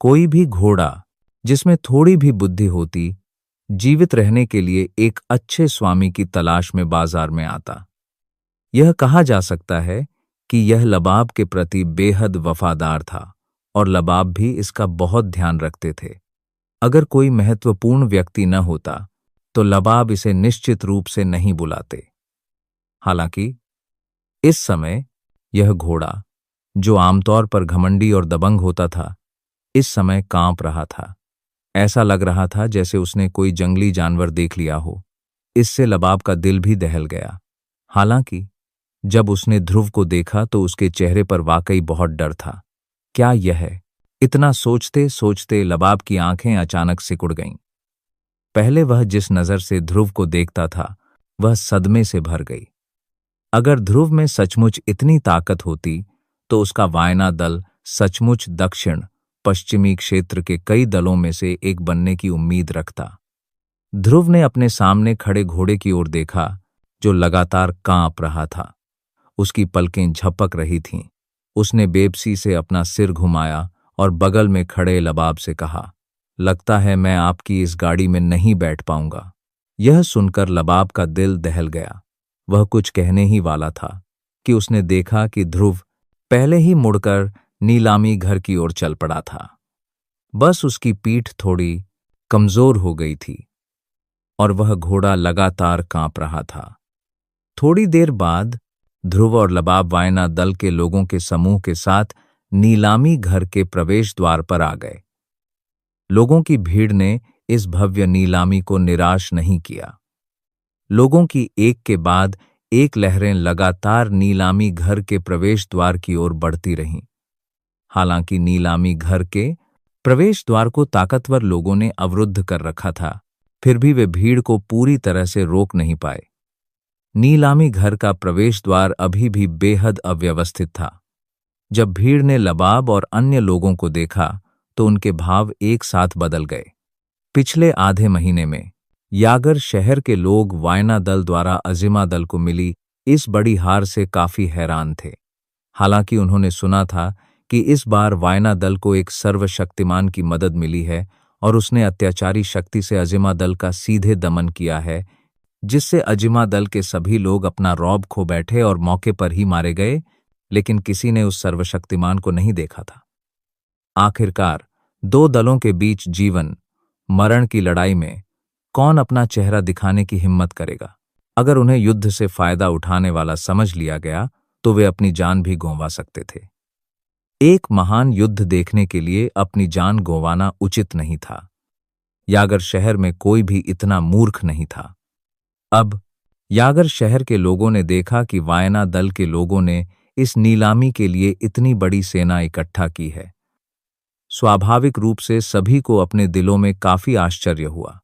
कोई भी घोड़ा जिसमें थोड़ी भी बुद्धि होती, जीवित रहने के लिए एक अच्छे स्वामी की तलाश में बाजार में आता। यह कहा जा सकता है कि यह लबाब के प्रति बेहद वफादार था और लबाब भी इसका बहुत ध्यान रखते थे। अगर कोई महत्वपूर्ण व्यक्ति न होता तो लबाब इसे निश्चित रूप से नहीं बुलाते। हालांकि इस समय यह घोड़ा, जो आमतौर पर घमंडी और दबंग होता था, इस समय कांप रहा था। ऐसा लग रहा था जैसे उसने कोई जंगली जानवर देख लिया हो। इससे लबाब का दिल भी दहल गया। हालांकि जब उसने ध्रुव को देखा तो उसके चेहरे पर वाकई बहुत डर था। क्या यह है? इतना सोचते सोचते लबाब की आंखें अचानक सिकुड़ गईं। पहले वह जिस नजर से ध्रुव को देखता था, वह सदमे से भर गई। अगर ध्रुव में सचमुच इतनी ताकत होती तो उसका वायना दल सचमुच दक्षिण पश्चिमी क्षेत्र के कई दलों में से एक बनने की उम्मीद रखता। ध्रुव ने अपने सामने खड़े घोड़े की ओर देखा, जो लगातार कांप रहा था। उसकी पलकें झपक रही थीं। उसने बेबसी से अपना सिर घुमाया और बगल में खड़े लबाब से कहा, लगता है मैं आपकी इस गाड़ी में नहीं बैठ पाऊंगा। यह सुनकर लबाब का दिल दहल गया। वह कुछ कहने ही वाला था कि उसने देखा कि ध्रुव पहले ही मुड़कर नीलामी घर की ओर चल पड़ा था। बस उसकी पीठ थोड़ी कमजोर हो गई थी और वह घोड़ा लगातार कांप रहा था। थोड़ी देर बाद ध्रुव और लबाब वायना दल के लोगों के समूह के साथ नीलामी घर के प्रवेश द्वार पर आ गए। लोगों की भीड़ ने इस भव्य नीलामी को निराश नहीं किया। लोगों की एक के बाद एक लहरें लगातार नीलामी घर के प्रवेश द्वार की ओर बढ़ती रहीं। हालांकि नीलामी घर के प्रवेश द्वार को ताकतवर लोगों ने अवरुद्ध कर रखा था, फिर भी वे भीड़ को पूरी तरह से रोक नहीं पाए। नीलामी घर का प्रवेश द्वार अभी भी बेहद अव्यवस्थित था। जब भीड़ ने लबाब और अन्य लोगों को देखा तो उनके भाव एक साथ बदल गए। पिछले आधे महीने में यागर शहर के लोग वायना दल द्वारा अजिमा दल को मिली इस बड़ी हार से काफी हैरान थे। हालांकि उन्होंने सुना था कि इस बार वायना दल को एक सर्वशक्तिमान की मदद मिली है और उसने अत्याचारी शक्ति से अजिमा दल का सीधे दमन किया है, जिससे अजिमा दल के सभी लोग अपना रौब खो बैठे और मौके पर ही मारे गए, लेकिन किसी ने उस सर्वशक्तिमान को नहीं देखा था। आखिरकार दो दलों के बीच जीवन मरण की लड़ाई में कौन अपना चेहरा दिखाने की हिम्मत करेगा? अगर उन्हें युद्ध से फायदा उठाने वाला समझ लिया गया तो वे अपनी जान भी गंवा सकते थे। एक महान युद्ध देखने के लिए अपनी जान गंवाना उचित नहीं था। यागर शहर में कोई भी इतना मूर्ख नहीं था। अब यागर शहर के लोगों ने देखा कि वायना दल के लोगों ने इस नीलामी के लिए इतनी बड़ी सेना इकट्ठा की है। स्वाभाविक रूप से सभी को अपने दिलों में काफी आश्चर्य हुआ।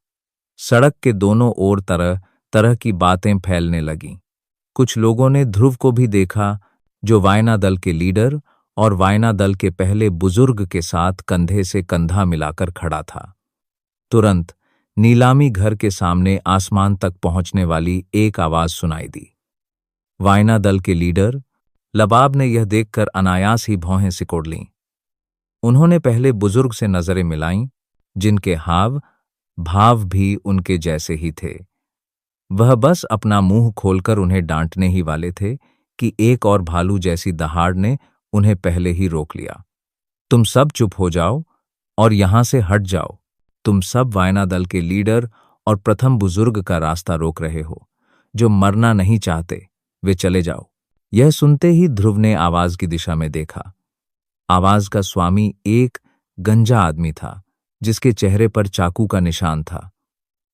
सड़क के दोनों ओर तरह तरह की बातें फैलने लगीं। कुछ लोगों ने ध्रुव को भी देखा, जो वायना दल के लीडर और वायना दल के पहले बुजुर्ग के साथ कंधे से कंधा मिलाकर खड़ा था। तुरंत नीलामी घर के सामने आसमान तक पहुंचने वाली एक आवाज सुनाई दी। वायना दल के लीडर लबाब ने यह देखकर अनायास ही भौहें सिकोड़ लीं। उन्होंने पहले बुजुर्ग से नजरें मिलाईं, जिनके हाव भाव भी उनके जैसे ही थे। वह बस अपना मुंह खोलकर उन्हें डांटने ही वाले थे कि एक और भालू जैसी दहाड़ ने उन्हें पहले ही रोक लिया। तुम सब चुप हो जाओ और यहां से हट जाओ। तुम सब वायना दल के लीडर और प्रथम बुजुर्ग का रास्ता रोक रहे हो। जो मरना नहीं चाहते वे चले जाओ। यह सुनते ही ध्रुव ने आवाज की दिशा में देखा। आवाज का स्वामी एक गंजा आदमी था, जिसके चेहरे पर चाकू का निशान था।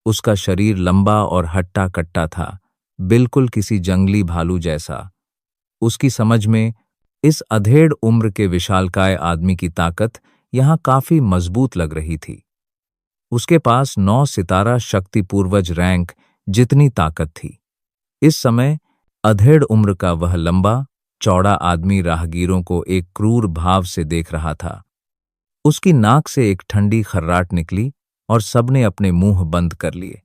उसका शरीर लंबा और हट्टा कट्टा था, बिल्कुल किसी जंगली भालू जैसा। उसकी समझ में इस अधेड़ उम्र के विशालकाय आदमी की ताकत यहां काफी मजबूत लग रही थी। उसके पास 9 सितारा शक्ति पूर्वज रैंक जितनी ताकत थी। इस समय अधेड़ उम्र का वह लंबा चौड़ा आदमी राहगीरों को एक क्रूर भाव से देख रहा था। उसकी नाक से एक ठंडी खर्राट निकली और सबने अपने मुंह बंद कर लिए।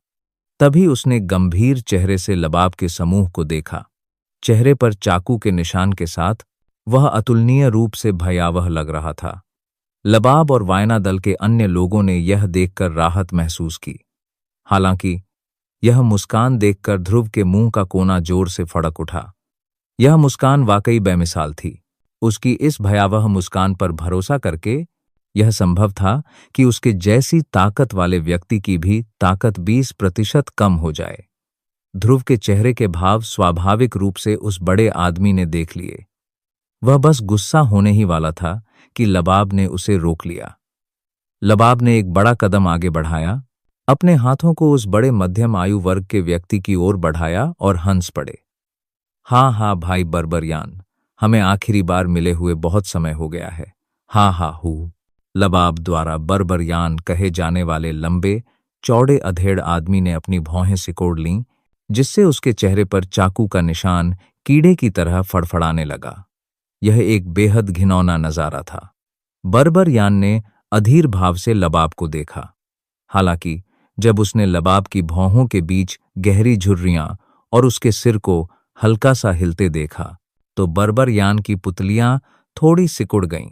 तभी उसने गंभीर चेहरे से लबाब के समूह को देखा। चेहरे पर चाकू के निशान के साथ वह अतुलनीय रूप से भयावह लग रहा था। लबाब और वायना दल के अन्य लोगों ने यह देखकर राहत महसूस की। हालांकि यह मुस्कान देखकर ध्रुव के मुंह का कोना जोर से फड़क उठा। यह मुस्कान वाकई बेमिसाल थी। उसकी इस भयावह मुस्कान पर भरोसा करके यह संभव था कि उसके जैसी ताकत वाले व्यक्ति की भी ताकत 20% कम हो जाए। ध्रुव के चेहरे के भाव स्वाभाविक रूप से उस बड़े आदमी ने देख लिए। वह बस गुस्सा होने ही वाला था कि लबाब ने उसे रोक लिया। लबाब ने एक बड़ा कदम आगे बढ़ाया, अपने हाथों को उस बड़े मध्यम आयु वर्ग के व्यक्ति की ओर बढ़ाया और हंस पड़े। हाँ हाँ भाई बर्बरियान, हमें आखिरी बार मिले हुए बहुत समय हो गया है। हाँ हाँ हूँ। लबाब द्वारा बर्बरियान कहे जाने वाले लंबे चौड़े अधेड़ आदमी ने अपनी भौहें सिकोड़ लीं, जिससे उसके चेहरे पर चाकू का निशान कीड़े की तरह फड़फड़ाने लगा। यह एक बेहद घिनौना नजारा था। बर्बरियान ने अधीर भाव से लबाब को देखा। हालांकि जब उसने लबाब की भौहों के बीच गहरी झुर्रियां और उसके सिर को हल्का सा हिलते देखा, तो बर्बरियान की पुतलियां थोड़ी सिकुड़ गईं।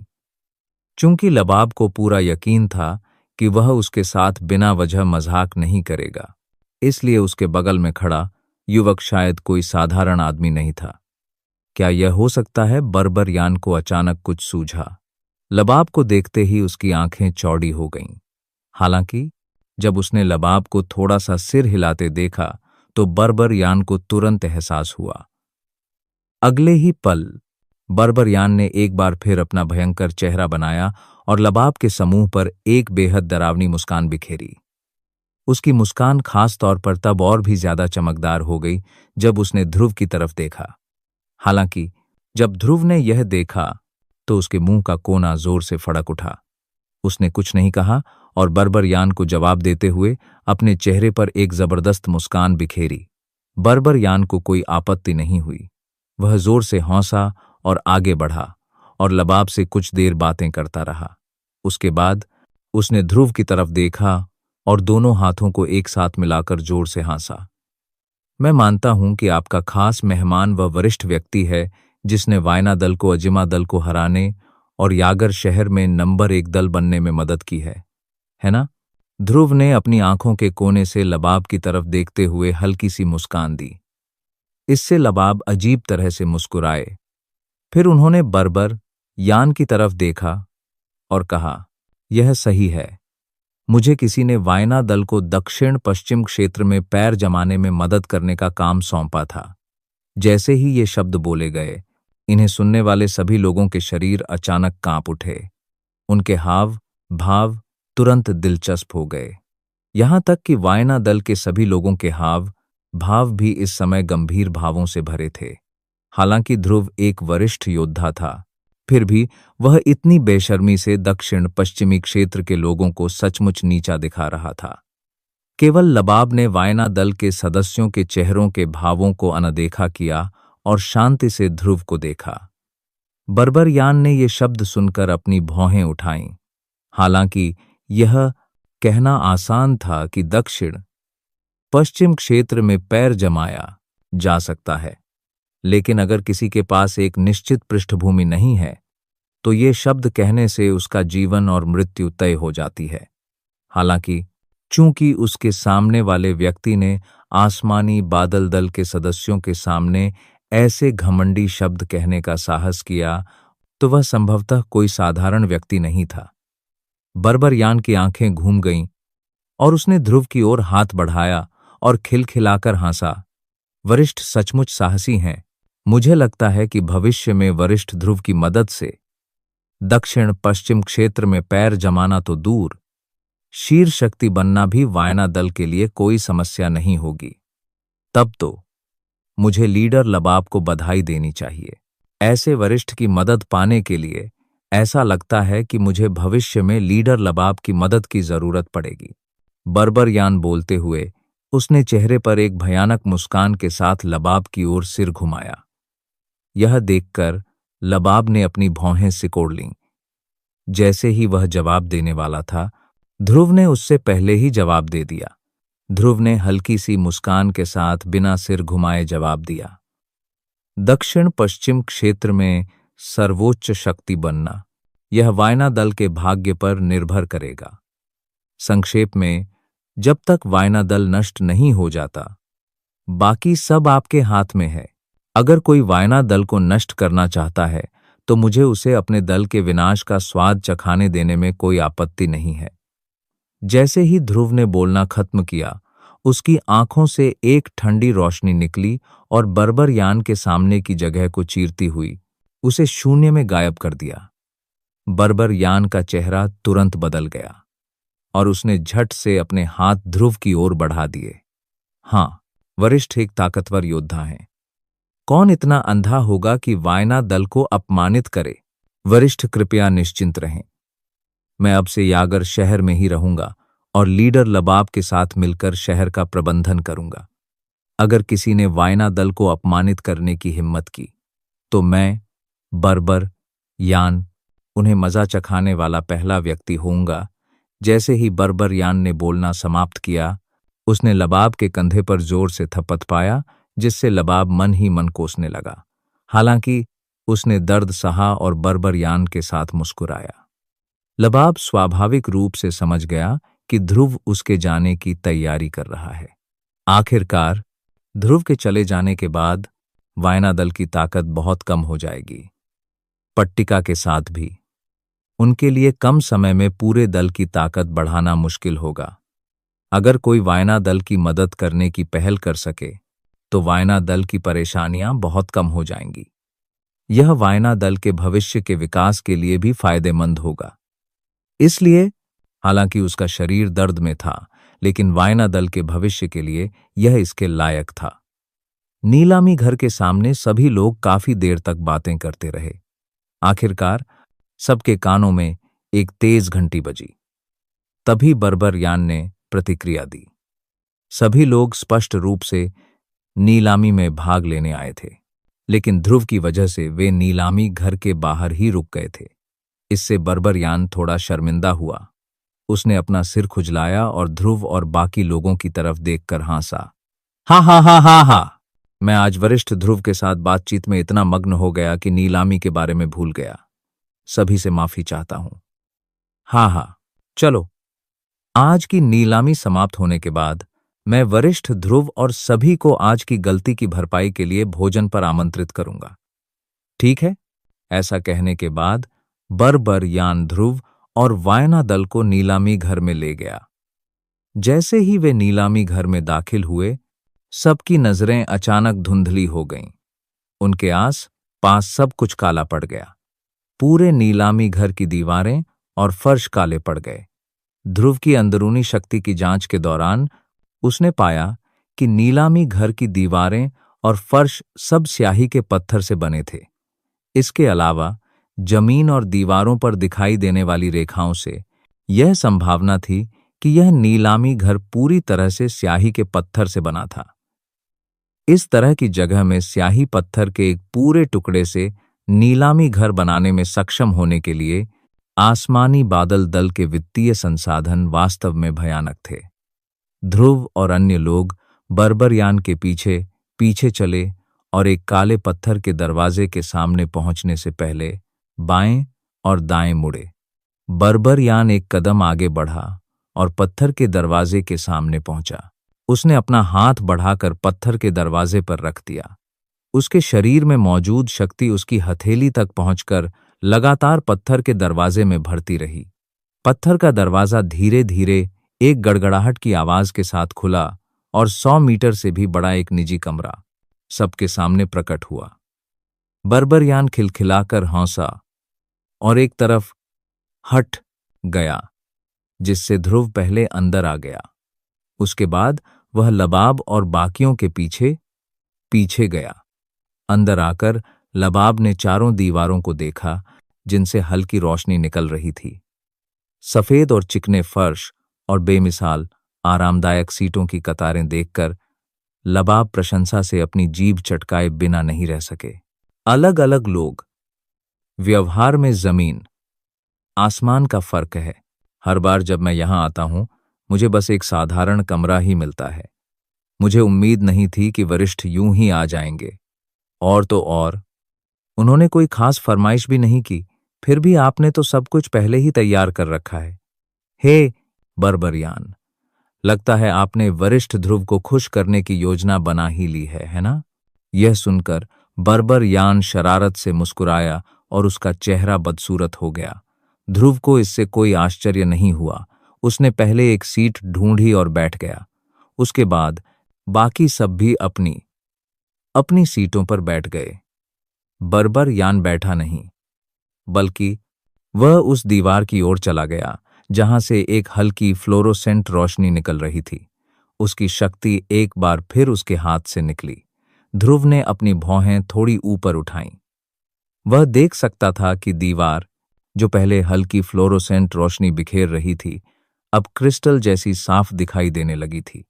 चूंकि लबाब को पूरा यकीन था कि वह उसके साथ बिना वजह मजाक नहीं करेगा, इसलिए उसके बगल में खड़ा युवक शायद कोई साधारण आदमी नहीं था। क्या यह हो सकता है? बर्बरियान को अचानक कुछ सूझा। लबाब को देखते ही उसकी आंखें चौड़ी हो गईं। हालांकि जब उसने लबाब को थोड़ा सा सिर हिलाते देखा तो बर्बरियान को तुरंत एहसास हुआ। अगले ही पल बर्बरियान ने एक बार फिर अपना भयंकर चेहरा बनाया और लबाब के समूह पर एक बेहद डरावनी मुस्कान बिखेरी। उसकी मुस्कान खास तौर पर तब और भी ज्यादा चमकदार हो गई जब उसने ध्रुव की तरफ देखा। हालांकि जब ध्रुव ने यह देखा तो उसके मुंह का कोना जोर से फड़क उठा। उसने कुछ नहीं कहा और बर्बरयान को जवाब देते हुए अपने चेहरे पर एक जबरदस्त मुस्कान बिखेरी। बर्बरयान को कोई आपत्ति नहीं हुई। वह जोर से हौंसा और आगे बढ़ा और लबाब से कुछ देर बातें करता रहा। उसके बाद उसने ध्रुव की तरफ देखा और दोनों हाथों को एक साथ मिलाकर जोर से हंसा। मैं मानता हूं कि आपका खास मेहमान वह वरिष्ठ व्यक्ति है जिसने वायना दल को अजिमा दल को हराने और यागर शहर में नंबर 1 दल बनने में मदद की है ना? ध्रुव ने अपनी आंखों के कोने से लबाब की तरफ देखते हुए हल्की सी मुस्कान दी। इससे लबाब अजीब तरह से मुस्कुराए। फिर उन्होंने बर्बर यान की तरफ देखा और कहा, यह सही है। मुझे किसी ने वायना दल को दक्षिण पश्चिम क्षेत्र में पैर जमाने में मदद करने का काम सौंपा था। जैसे ही ये शब्द बोले गए, इन्हें सुनने वाले सभी लोगों के शरीर अचानक कांप उठे। उनके हाव भाव तुरंत दिलचस्प हो गए। यहां तक कि वायना दल के सभी लोगों के हाव भाव भी इस समय गंभीर भावों से भरे थे। हालांकि ध्रुव एक वरिष्ठ योद्धा था, फिर भी वह इतनी बेशर्मी से दक्षिण पश्चिमी क्षेत्र के लोगों को सचमुच नीचा दिखा रहा था। केवल लबाब ने वायना दल के सदस्यों के चेहरों के भावों को अनदेखा किया और शांति से ध्रुव को देखा। बर्बरयान ने ये शब्द सुनकर अपनी भौहें उठाईं। हालांकि यह कहना आसान था कि दक्षिण पश्चिम क्षेत्र में पैर जमाया जा सकता है, लेकिन अगर किसी के पास एक निश्चित पृष्ठभूमि नहीं है तो ये शब्द कहने से उसका जीवन और मृत्यु तय हो जाती है। हालांकि चूंकि उसके सामने वाले व्यक्ति ने आसमानी बादल दल के सदस्यों के सामने ऐसे घमंडी शब्द कहने का साहस किया, तो वह संभवतः कोई साधारण व्यक्ति नहीं था। बर्बरयान की आंखें घूम गईं और उसने ध्रुव की ओर हाथ बढ़ाया और खिलखिलाकर हंसा। वरिष्ठ सचमुच साहसी हैं। मुझे लगता है कि भविष्य में वरिष्ठ ध्रुव की मदद से दक्षिण पश्चिम क्षेत्र में पैर जमाना तो दूर, शीर शक्ति बनना भी वायना दल के लिए कोई समस्या नहीं होगी। तब तो मुझे लीडर लबाब को बधाई देनी चाहिए। ऐसे वरिष्ठ की मदद पाने के लिए ऐसा लगता है कि मुझे भविष्य में लीडर लबाब की मदद की जरूरत पड़ेगी। बर्बरयान बोलते हुए उसने चेहरे पर एक भयानक मुस्कान के साथ लबाब की ओर सिर घुमाया। यह देखकर लबाब ने अपनी भौहें सिकोड़ लीं। जैसे ही वह जवाब देने वाला था, ध्रुव ने उससे पहले ही जवाब दे दिया। ध्रुव ने हल्की सी मुस्कान के साथ बिना सिर घुमाए जवाब दिया, दक्षिण पश्चिम क्षेत्र में सर्वोच्च शक्ति बनना, यह वायना दल के भाग्य पर निर्भर करेगा। संक्षेप में, जब तक वायना दल नष्ट नहीं हो जाता, बाकी सब आपके हाथ में है। अगर कोई वायना दल को नष्ट करना चाहता है तो मुझे उसे अपने दल के विनाश का स्वाद चखाने देने में कोई आपत्ति नहीं है। जैसे ही ध्रुव ने बोलना खत्म किया, उसकी आंखों से एक ठंडी रोशनी निकली और बर्बरयान के सामने की जगह को चीरती हुई उसे शून्य में गायब कर दिया। बर्बरयान का चेहरा तुरंत बदल गया और उसने झट से अपने हाथ ध्रुव की ओर बढ़ा दिए। हाँ, वरिष्ठ एक ताकतवर योद्धा हैं। कौन इतना अंधा होगा कि वायना दल को अपमानित करे? वरिष्ठ कृपया निश्चिंत रहें। मैं अब से यागर शहर में ही रहूंगा और लीडर लबाब के साथ मिलकर शहर का प्रबंधन करूंगा। अगर किसी ने वायना दल को अपमानित करने की हिम्मत की तो मैं, बर्बर यान, उन्हें मजा चखाने वाला पहला व्यक्ति होऊंगा। जैसे ही बर्बरयान ने बोलना समाप्त किया, उसने लबाब के कंधे पर जोर से थपथपाया, जिससे लबाब मन ही मन कोसने लगा। हालांकि उसने दर्द सहा और बर्बरयान के साथ मुस्कुराया। लबाब स्वाभाविक रूप से समझ गया कि ध्रुव उसके जाने की तैयारी कर रहा है। आखिरकार ध्रुव के चले जाने के बाद वायना दल की ताकत बहुत कम हो जाएगी। पट्टिका के साथ भी उनके लिए कम समय में पूरे दल की ताकत बढ़ाना मुश्किल होगा। अगर कोई वायना दल की मदद करने की पहल कर सके तो वायना दल की परेशानियां बहुत कम हो जाएंगी। यह वायना दल के भविष्य के विकास के लिए भी फायदेमंद होगा। इसलिए, हालांकि उसका शरीर दर्द में था, लेकिन वायना दल के भविष्य के लिए यह इसके लायक था। नीलामी घर के सामने सभी लोग काफी देर तक बातें करते रहे। आखिरकार सबके कानों में एक तेज घंटी बजी। तभी बर्बर यान ने प्रतिक्रिया दी। सभी लोग स्पष्ट रूप से नीलामी में भाग लेने आए थे, लेकिन ध्रुव की वजह से वे नीलामी घर के बाहर ही रुक गए थे। इससे बर्बर यान थोड़ा शर्मिंदा हुआ। उसने अपना सिर खुजलाया और ध्रुव और बाकी लोगों की तरफ देखकर हंसा। हा हा हा हा हा। मैं आज वरिष्ठ ध्रुव के साथ बातचीत में इतना मग्न हो गया कि नीलामी के बारे में भूल गया। सभी से माफी चाहता हूं। हाँ हाँ, चलो। आज की नीलामी समाप्त होने के बाद मैं वरिष्ठ ध्रुव और सभी को आज की गलती की भरपाई के लिए भोजन पर आमंत्रित करूंगा। ठीक है? ऐसा कहने के बाद बर्बर यान ध्रुव और वायना दल को नीलामी घर में ले गया। जैसे ही वे नीलामी घर में दाखिल हुए, सबकी नजरें अचानक धुंधली हो गईं। उनके आस पास सब कुछ काला पड़ गया। पूरे नीलामी घर की दीवारें और फर्श काले पड़ गए। ध्रुव की अंदरूनी शक्ति की जांच के दौरान उसने पाया कि नीलामी घर की दीवारें और फर्श सब स्याही के पत्थर से बने थे। इसके अलावा जमीन और दीवारों पर दिखाई देने वाली रेखाओं से यह संभावना थी कि यह नीलामी घर पूरी तरह से स्याही के पत्थर से बना था। इस तरह की जगह में स्याही पत्थर के एक पूरे टुकड़े से नीलामी घर बनाने में सक्षम होने के लिए आसमानी बादल दल के वित्तीय संसाधन वास्तव में भयानक थे। ध्रुव और अन्य लोग बर्बर यान के पीछे पीछे चले और एक काले पत्थर के दरवाजे के सामने पहुंचने से पहले बाएं और दाएं मुड़े। बर्बर यान एक कदम आगे बढ़ा और पत्थर के दरवाजे के सामने पहुंचा। उसने अपना हाथ बढ़ाकर पत्थर के दरवाजे पर रख दिया। उसके शरीर में मौजूद शक्ति उसकी हथेली तक पहुंचकर लगातार पत्थर के दरवाजे में भरती रही। पत्थर का दरवाजा धीरे धीरे एक गड़गड़ाहट की आवाज के साथ खुला और 100 मीटर से भी बड़ा एक निजी कमरा सबके सामने प्रकट हुआ। बर्बर यान खिलखिलाकर हंसा और एक तरफ हट गया, जिससे ध्रुव पहले अंदर आ गया। उसके बाद वह लबाब और बाकियों के पीछे पीछे गया। अंदर आकर लबाब ने चारों दीवारों को देखा, जिनसे हल्की रोशनी निकल रही थी। सफेद और चिकने फर्श और बेमिसाल आरामदायक सीटों की कतारें देखकर लबाब प्रशंसा से अपनी जीभ चटकाए बिना नहीं रह सके। अलग अलग लोग, व्यवहार में जमीन आसमान का फर्क है। हर बार जब मैं यहां आता हूं, मुझे बस एक साधारण कमरा ही मिलता है। मुझे उम्मीद नहीं थी कि वरिष्ठ यूं ही आ जाएंगे। और तो और, उन्होंने कोई खास फरमाइश भी नहीं की, फिर भी आपने तो सब कुछ पहले ही तैयार कर रखा है। हे बर्बर यान, लगता है आपने वरिष्ठ ध्रुव को खुश करने की योजना बना ही ली है ना? यह सुनकर बर्बर यान शरारत से मुस्कुराया और उसका चेहरा बदसूरत हो गया। ध्रुव को इससे कोई आश्चर्य नहीं हुआ। उसने पहले एक सीट ढूंढी और बैठ गया। उसके बाद बाकी सब भी अपनी अपनी सीटों पर बैठ गए। बर्बर यान बैठा नहीं, बल्कि वह उस दीवार की ओर चला गया जहां से एक हल्की फ्लोरोसेंट रोशनी निकल रही थी। उसकी शक्ति एक बार फिर उसके हाथ से निकली। ध्रुव ने अपनी भौहें थोड़ी ऊपर उठाईं। वह देख सकता था कि दीवार, जो पहले हल्की फ्लोरोसेंट रोशनी बिखेर रही थी, अब क्रिस्टल जैसी साफ दिखाई देने लगी थी।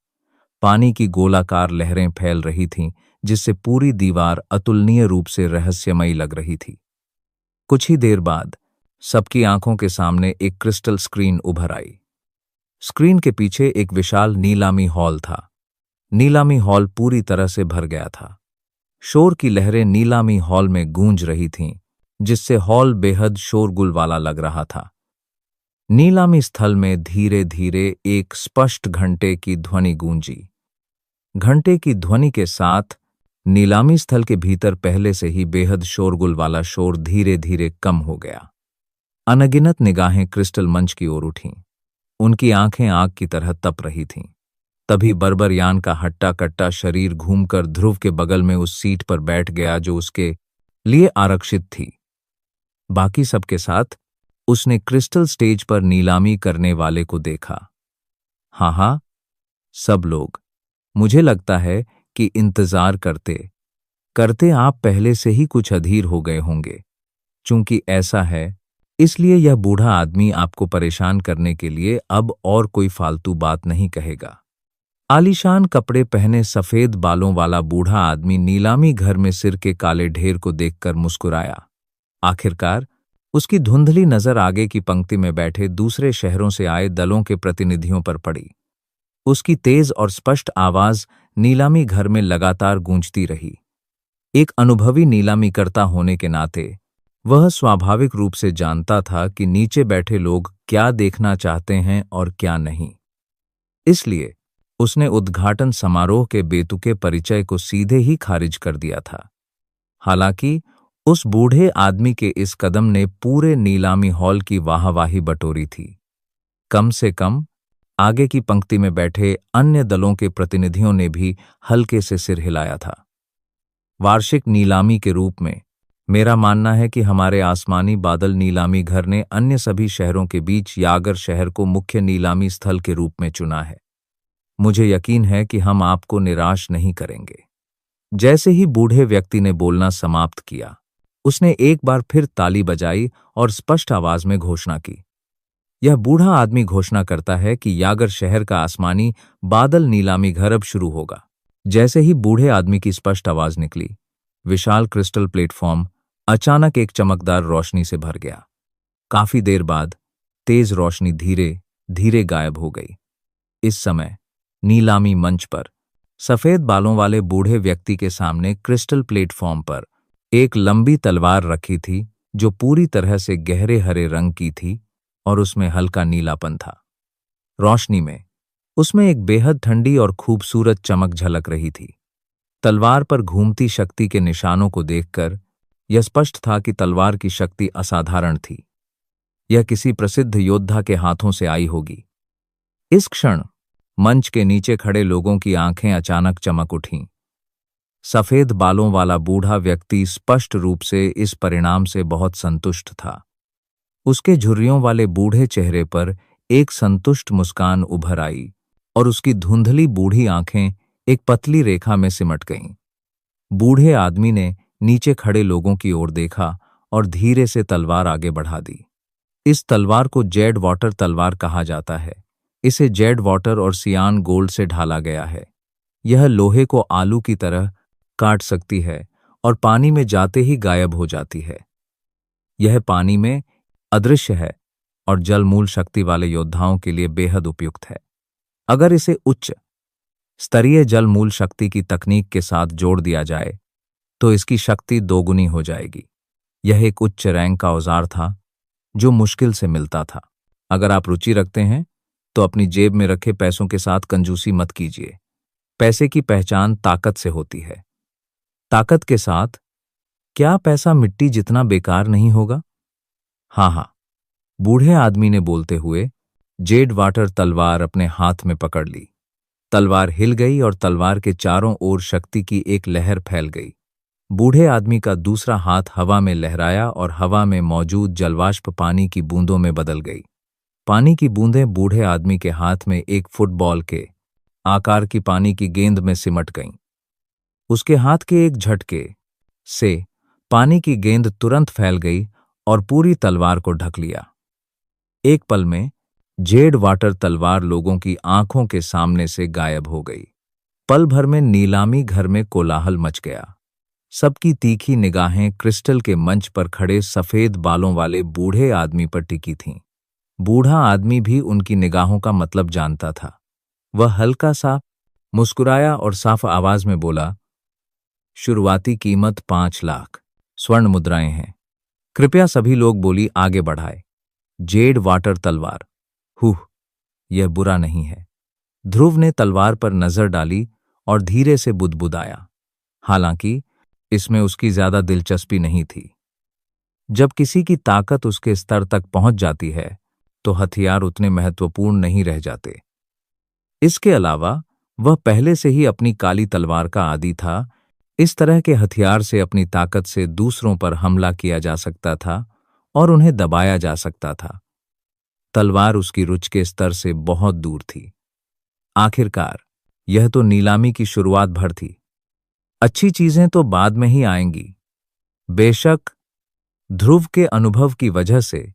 पानी की गोलाकार लहरें फैल रही थीं, जिससे पूरी दीवार अतुलनीय रूप से रहस्यमयी लग रही थी। कुछ ही देर बाद सबकी आंखों के सामने एक क्रिस्टल स्क्रीन उभर आई। स्क्रीन के पीछे एक विशाल नीलामी हॉल था। नीलामी हॉल पूरी तरह से भर गया था। शोर की लहरें नीलामी हॉल में गूंज रही थीं, जिससे हॉल बेहद शोरगुल वाला लग रहा था। नीलामी स्थल में धीरे धीरे एक स्पष्ट घंटे की ध्वनि गूंजी। घंटे की ध्वनि के साथ नीलामी स्थल के भीतर पहले से ही बेहद शोरगुल वाला शोर धीरे धीरे कम हो गया। अनगिनत निगाहें क्रिस्टल मंच की ओर उठीं। उनकी आंखें आग की तरह तप रही थीं। तभी बर्बर यान का हट्टा कट्टा शरीर घूमकर ध्रुव के बगल में उस सीट पर बैठ गया जो उसके लिए आरक्षित थी। बाकी सबके साथ उसने क्रिस्टल स्टेज पर नीलामी करने वाले को देखा। हाँ, सब लोग, मुझे लगता है कि इंतजार करते करते आप पहले से ही कुछ अधीर हो गए होंगे। चूंकि ऐसा है, इसलिए यह बूढ़ा आदमी आपको परेशान करने के लिए अब और कोई फालतू बात नहीं कहेगा। आलीशान कपड़े पहने सफेद बालों वाला बूढ़ा आदमी नीलामी घर में सिर के काले ढेर को देखकर मुस्कुराया। आखिरकार उसकी धुंधली नजर आगे की पंक्ति में बैठे दूसरे शहरों से आए दलों के प्रतिनिधियों पर पड़ी। उसकी तेज और स्पष्ट आवाज नीलामी घर में लगातार गूंजती रही। एक अनुभवी नीलामीकर्ता होने के नाते वह स्वाभाविक रूप से जानता था कि नीचे बैठे लोग क्या देखना चाहते हैं और क्या नहीं। इसलिए उसने उद्घाटन समारोह के बेतुके परिचय को सीधे ही खारिज कर दिया था। हालांकि उस बूढ़े आदमी के इस कदम ने पूरे नीलामी हॉल की वाहवाही बटोरी थी। कम से कम आगे की पंक्ति में बैठे अन्य दलों के प्रतिनिधियों ने भी हल्के से सिर हिलाया था। वार्षिक नीलामी के रूप में मेरा मानना है कि हमारे आसमानी बादल नीलामी घर ने अन्य सभी शहरों के बीच यागर शहर को मुख्य नीलामी स्थल के रूप में चुना है। मुझे यकीन है कि हम आपको निराश नहीं करेंगे। जैसे ही बूढ़े व्यक्ति ने बोलना समाप्त किया, उसने एक बार फिर ताली बजाई और स्पष्ट आवाज में घोषणा की। यह बूढ़ा आदमी घोषणा करता है कि यागर शहर का आसमानी बादल नीलामी घर अब शुरू होगा। जैसे ही बूढ़े आदमी की स्पष्ट आवाज निकली, विशाल क्रिस्टल प्लेटफॉर्म अचानक एक चमकदार रोशनी से भर गया। काफी देर बाद तेज रोशनी धीरे धीरे गायब हो गई। इस समय नीलामी मंच पर सफेद बालों वाले बूढ़े व्यक्ति के सामने क्रिस्टल प्लेटफॉर्म पर एक लंबी तलवार रखी थी जो पूरी तरह से गहरे हरे रंग की थी और उसमें हल्का नीलापन था। रोशनी में उसमें एक बेहद ठंडी और खूबसूरत चमक झलक रही थी। तलवार पर घूमती शक्ति के निशानों को देखकर यह स्पष्ट था कि तलवार की शक्ति असाधारण थी। यह किसी प्रसिद्ध योद्धा के हाथों से आई होगी। इस क्षण मंच के नीचे खड़े लोगों की आंखें अचानक चमक उठीं। सफेद बालों वाला बूढ़ा व्यक्ति स्पष्ट रूप से इस परिणाम से बहुत संतुष्ट था। उसके झुर्रियों वाले बूढ़े चेहरे पर एक संतुष्ट मुस्कान उभर आई और उसकी धुंधली बूढ़ी आंखें एक पतली रेखा में सिमट गईं। बूढ़े आदमी ने नीचे खड़े लोगों की ओर देखा और धीरे से तलवार आगे बढ़ा दी। इस तलवार को जेड वाटर तलवार कहा जाता है। इसे जेड वाटर और सियान गोल्ड से ढाला गया है। यह लोहे को आलू की तरह काट सकती है और पानी में जाते ही गायब हो जाती है। यह पानी में अदृश्य है और जलमूल शक्ति वाले योद्धाओं के लिए बेहद उपयुक्त है। अगर इसे उच्च स्तरीय जलमूल शक्ति की तकनीक के साथ जोड़ दिया जाए तो इसकी शक्ति दोगुनी हो जाएगी। यह एक उच्च रैंक का औजार था जो मुश्किल से मिलता था। अगर आप रुचि रखते हैं तो अपनी जेब में रखे पैसों के साथ कंजूसी मत कीजिए। पैसे की पहचान ताकत से होती है। ताकत के साथ क्या पैसा मिट्टी जितना बेकार नहीं होगा? हाँ, बूढ़े आदमी ने बोलते हुए जेड वाटर तलवार अपने हाथ में पकड़ ली। तलवार हिल गई और तलवार के चारों ओर शक्ति की एक लहर फैल गई। बूढ़े आदमी का दूसरा हाथ हवा में लहराया और हवा में मौजूद जलवाष्प पानी की बूंदों में बदल गई। पानी की बूंदें बूढ़े आदमी के हाथ में एक फुटबॉल के आकार की पानी की गेंद में सिमट गईं। उसके हाथ के एक झटके से पानी की गेंद तुरंत फैल गई और पूरी तलवार को ढक लिया। एक पल में जेड वाटर तलवार लोगों की आंखों के सामने से गायब हो गई। पल भर में नीलामी घर में कोलाहल मच गया। सबकी तीखी निगाहें क्रिस्टल के मंच पर खड़े सफेद बालों वाले बूढ़े आदमी पर टिकी थीं। बूढ़ा आदमी भी उनकी निगाहों का मतलब जानता था। वह हल्का सा मुस्कुराया और साफ आवाज में बोला, शुरुआती कीमत 5 लाख स्वर्ण मुद्राएं हैं। कृपया सभी लोग बोली आगे बढ़ाए। जेड वाटर तलवार। यह बुरा नहीं है। ध्रुव ने तलवार पर नजर डाली और धीरे से बुदबुदाया। हालांकि इसमें उसकी ज्यादा दिलचस्पी नहीं थी। जब किसी की ताकत उसके स्तर तक पहुंच जाती है तो हथियार उतने महत्वपूर्ण नहीं रह जाते। इसके अलावा वह पहले से ही अपनी काली तलवार का आदी था। इस तरह के हथियार से अपनी ताकत से दूसरों पर हमला किया जा सकता था और उन्हें दबाया जा सकता था। तलवार उसकी रुचि के स्तर से बहुत दूर थी। आखिरकार यह तो नीलामी की शुरुआत भर थी। अच्छी चीजें तो बाद में ही आएंगी। बेशक ध्रुव के अनुभव की वजह से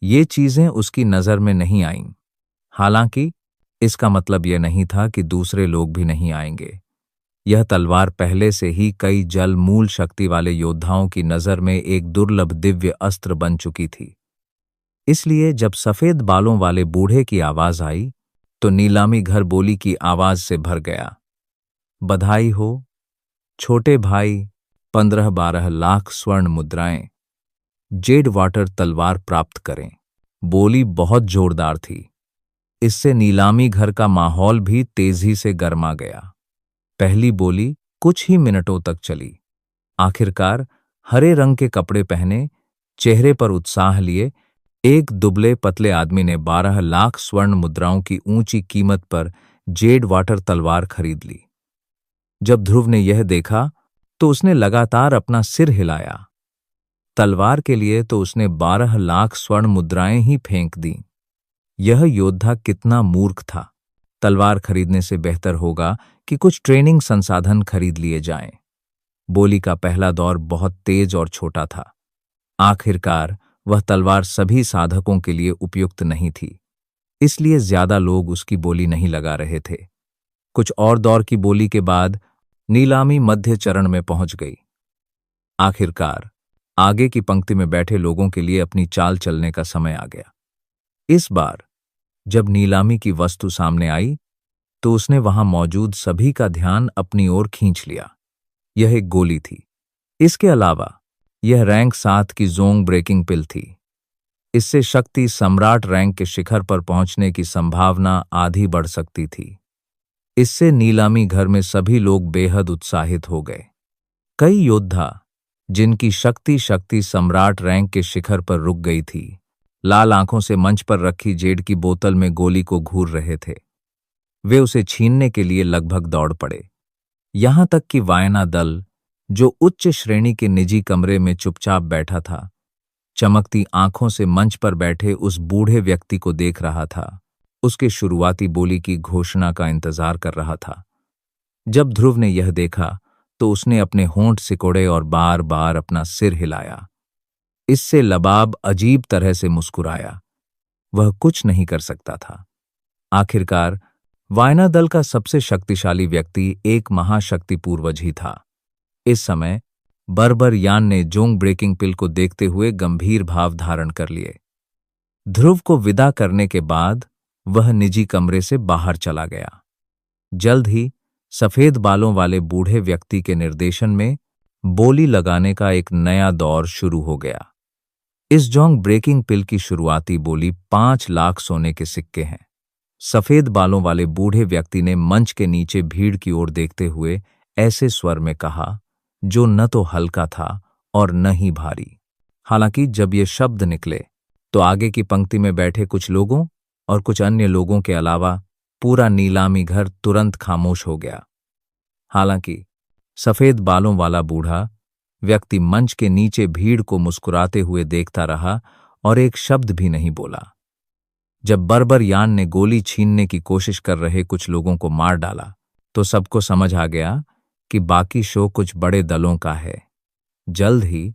ये चीजें उसकी नजर में नहीं आईं। हालांकि इसका मतलब यह नहीं था कि दूसरे लोग भी नहीं आएंगे। यह तलवार पहले से ही कई जल मूल शक्ति वाले योद्धाओं की नजर में एक दुर्लभ दिव्य अस्त्र बन चुकी थी। इसलिए जब सफेद बालों वाले बूढ़े की आवाज आई तो नीलामी घर बोली की आवाज से भर गया। बधाई हो छोटे भाई, 15-12 लाख स्वर्ण मुद्राएं, जेड वाटर तलवार प्राप्त करें। बोली बहुत जोरदार थी। इससे नीलामी घर का माहौल भी तेजी से गर्मा गया। पहली बोली कुछ ही मिनटों तक चली। आखिरकार हरे रंग के कपड़े पहने, चेहरे पर उत्साह लिए एक दुबले पतले आदमी ने 12 लाख स्वर्ण मुद्राओं की ऊंची कीमत पर जेड वाटर तलवार खरीद ली। जब ध्रुव ने यह देखा तो उसने लगातार अपना सिर हिलाया। तलवार के लिए तो उसने 12 लाख स्वर्ण मुद्राएं ही फेंक दी। यह योद्धा कितना मूर्ख था। तलवार खरीदने से बेहतर होगा कि कुछ ट्रेनिंग संसाधन खरीद लिए जाएं। बोली का पहला दौर बहुत तेज और छोटा था। आखिरकार वह तलवार सभी साधकों के लिए उपयुक्त नहीं थी, इसलिए ज्यादा लोग उसकी बोली नहीं लगा रहे थे। कुछ और दौर की बोली के बाद नीलामी मध्य चरण में पहुंच गई। आखिरकार आगे की पंक्ति में बैठे लोगों के लिए अपनी चाल चलने का समय आ गया। इस बार जब नीलामी की वस्तु सामने आई तो उसने वहां मौजूद सभी का ध्यान अपनी ओर खींच लिया। यह एक गोली थी। इसके अलावा यह रैंक 7 की जोंग ब्रेकिंग पिल थी। इससे शक्ति सम्राट रैंक के शिखर पर पहुंचने की संभावना आधी बढ़ सकती थी। इससे नीलामी घर में सभी लोग बेहद उत्साहित हो गए। कई योद्धा जिनकी शक्ति सम्राट रैंक के शिखर पर रुक गई थी, लाल आंखों से मंच पर रखी जेड की बोतल में गोली को घूर रहे थे। वे उसे छीनने के लिए लगभग दौड़ पड़े। यहां तक कि वायना दल, जो उच्च श्रेणी के निजी कमरे में चुपचाप बैठा था, चमकती आंखों से मंच पर बैठे उस बूढ़े व्यक्ति को देख रहा था, उसके शुरुआती बोली की घोषणा का इंतजार कर रहा था। जब ध्रुव ने यह देखा तो उसने अपने होंठ सिकोड़े और बार बार अपना सिर हिलाया। इससे लबाब अजीब तरह से मुस्कुराया। वह कुछ नहीं कर सकता था। आखिरकार वायना दल का सबसे शक्तिशाली व्यक्ति एक महाशक्ति पूर्वज ही था। इस समय बर्बर यान ने जोंग ब्रेकिंग पिल को देखते हुए गंभीर भाव धारण कर लिए। ध्रुव को विदा करने के बाद वह निजी कमरे से बाहर चला गया। जल्द ही सफेद बालों वाले बूढ़े व्यक्ति के निर्देशन में बोली लगाने का एक नया दौर शुरू हो गया। इस जोंग ब्रेकिंग पिल की शुरुआती बोली 5 लाख सोने के सिक्के हैं। सफेद बालों वाले बूढ़े व्यक्ति ने मंच के नीचे भीड़ की ओर देखते हुए ऐसे स्वर में कहा जो न तो हल्का था और न ही भारी। हालांकि जब ये शब्द निकले तो आगे की पंक्ति में बैठे कुछ लोगों और कुछ अन्य लोगों के अलावा पूरा नीलामी घर तुरंत खामोश हो गया। हालांकि सफेद बालों वाला बूढ़ा व्यक्ति मंच के नीचे भीड़ को मुस्कुराते हुए देखता रहा और एक शब्द भी नहीं बोला। जब बर्बर यान ने गोली छीनने की कोशिश कर रहे कुछ लोगों को मार डाला तो सबको समझ आ गया कि बाकी शो कुछ बड़े दलों का है। जल्द ही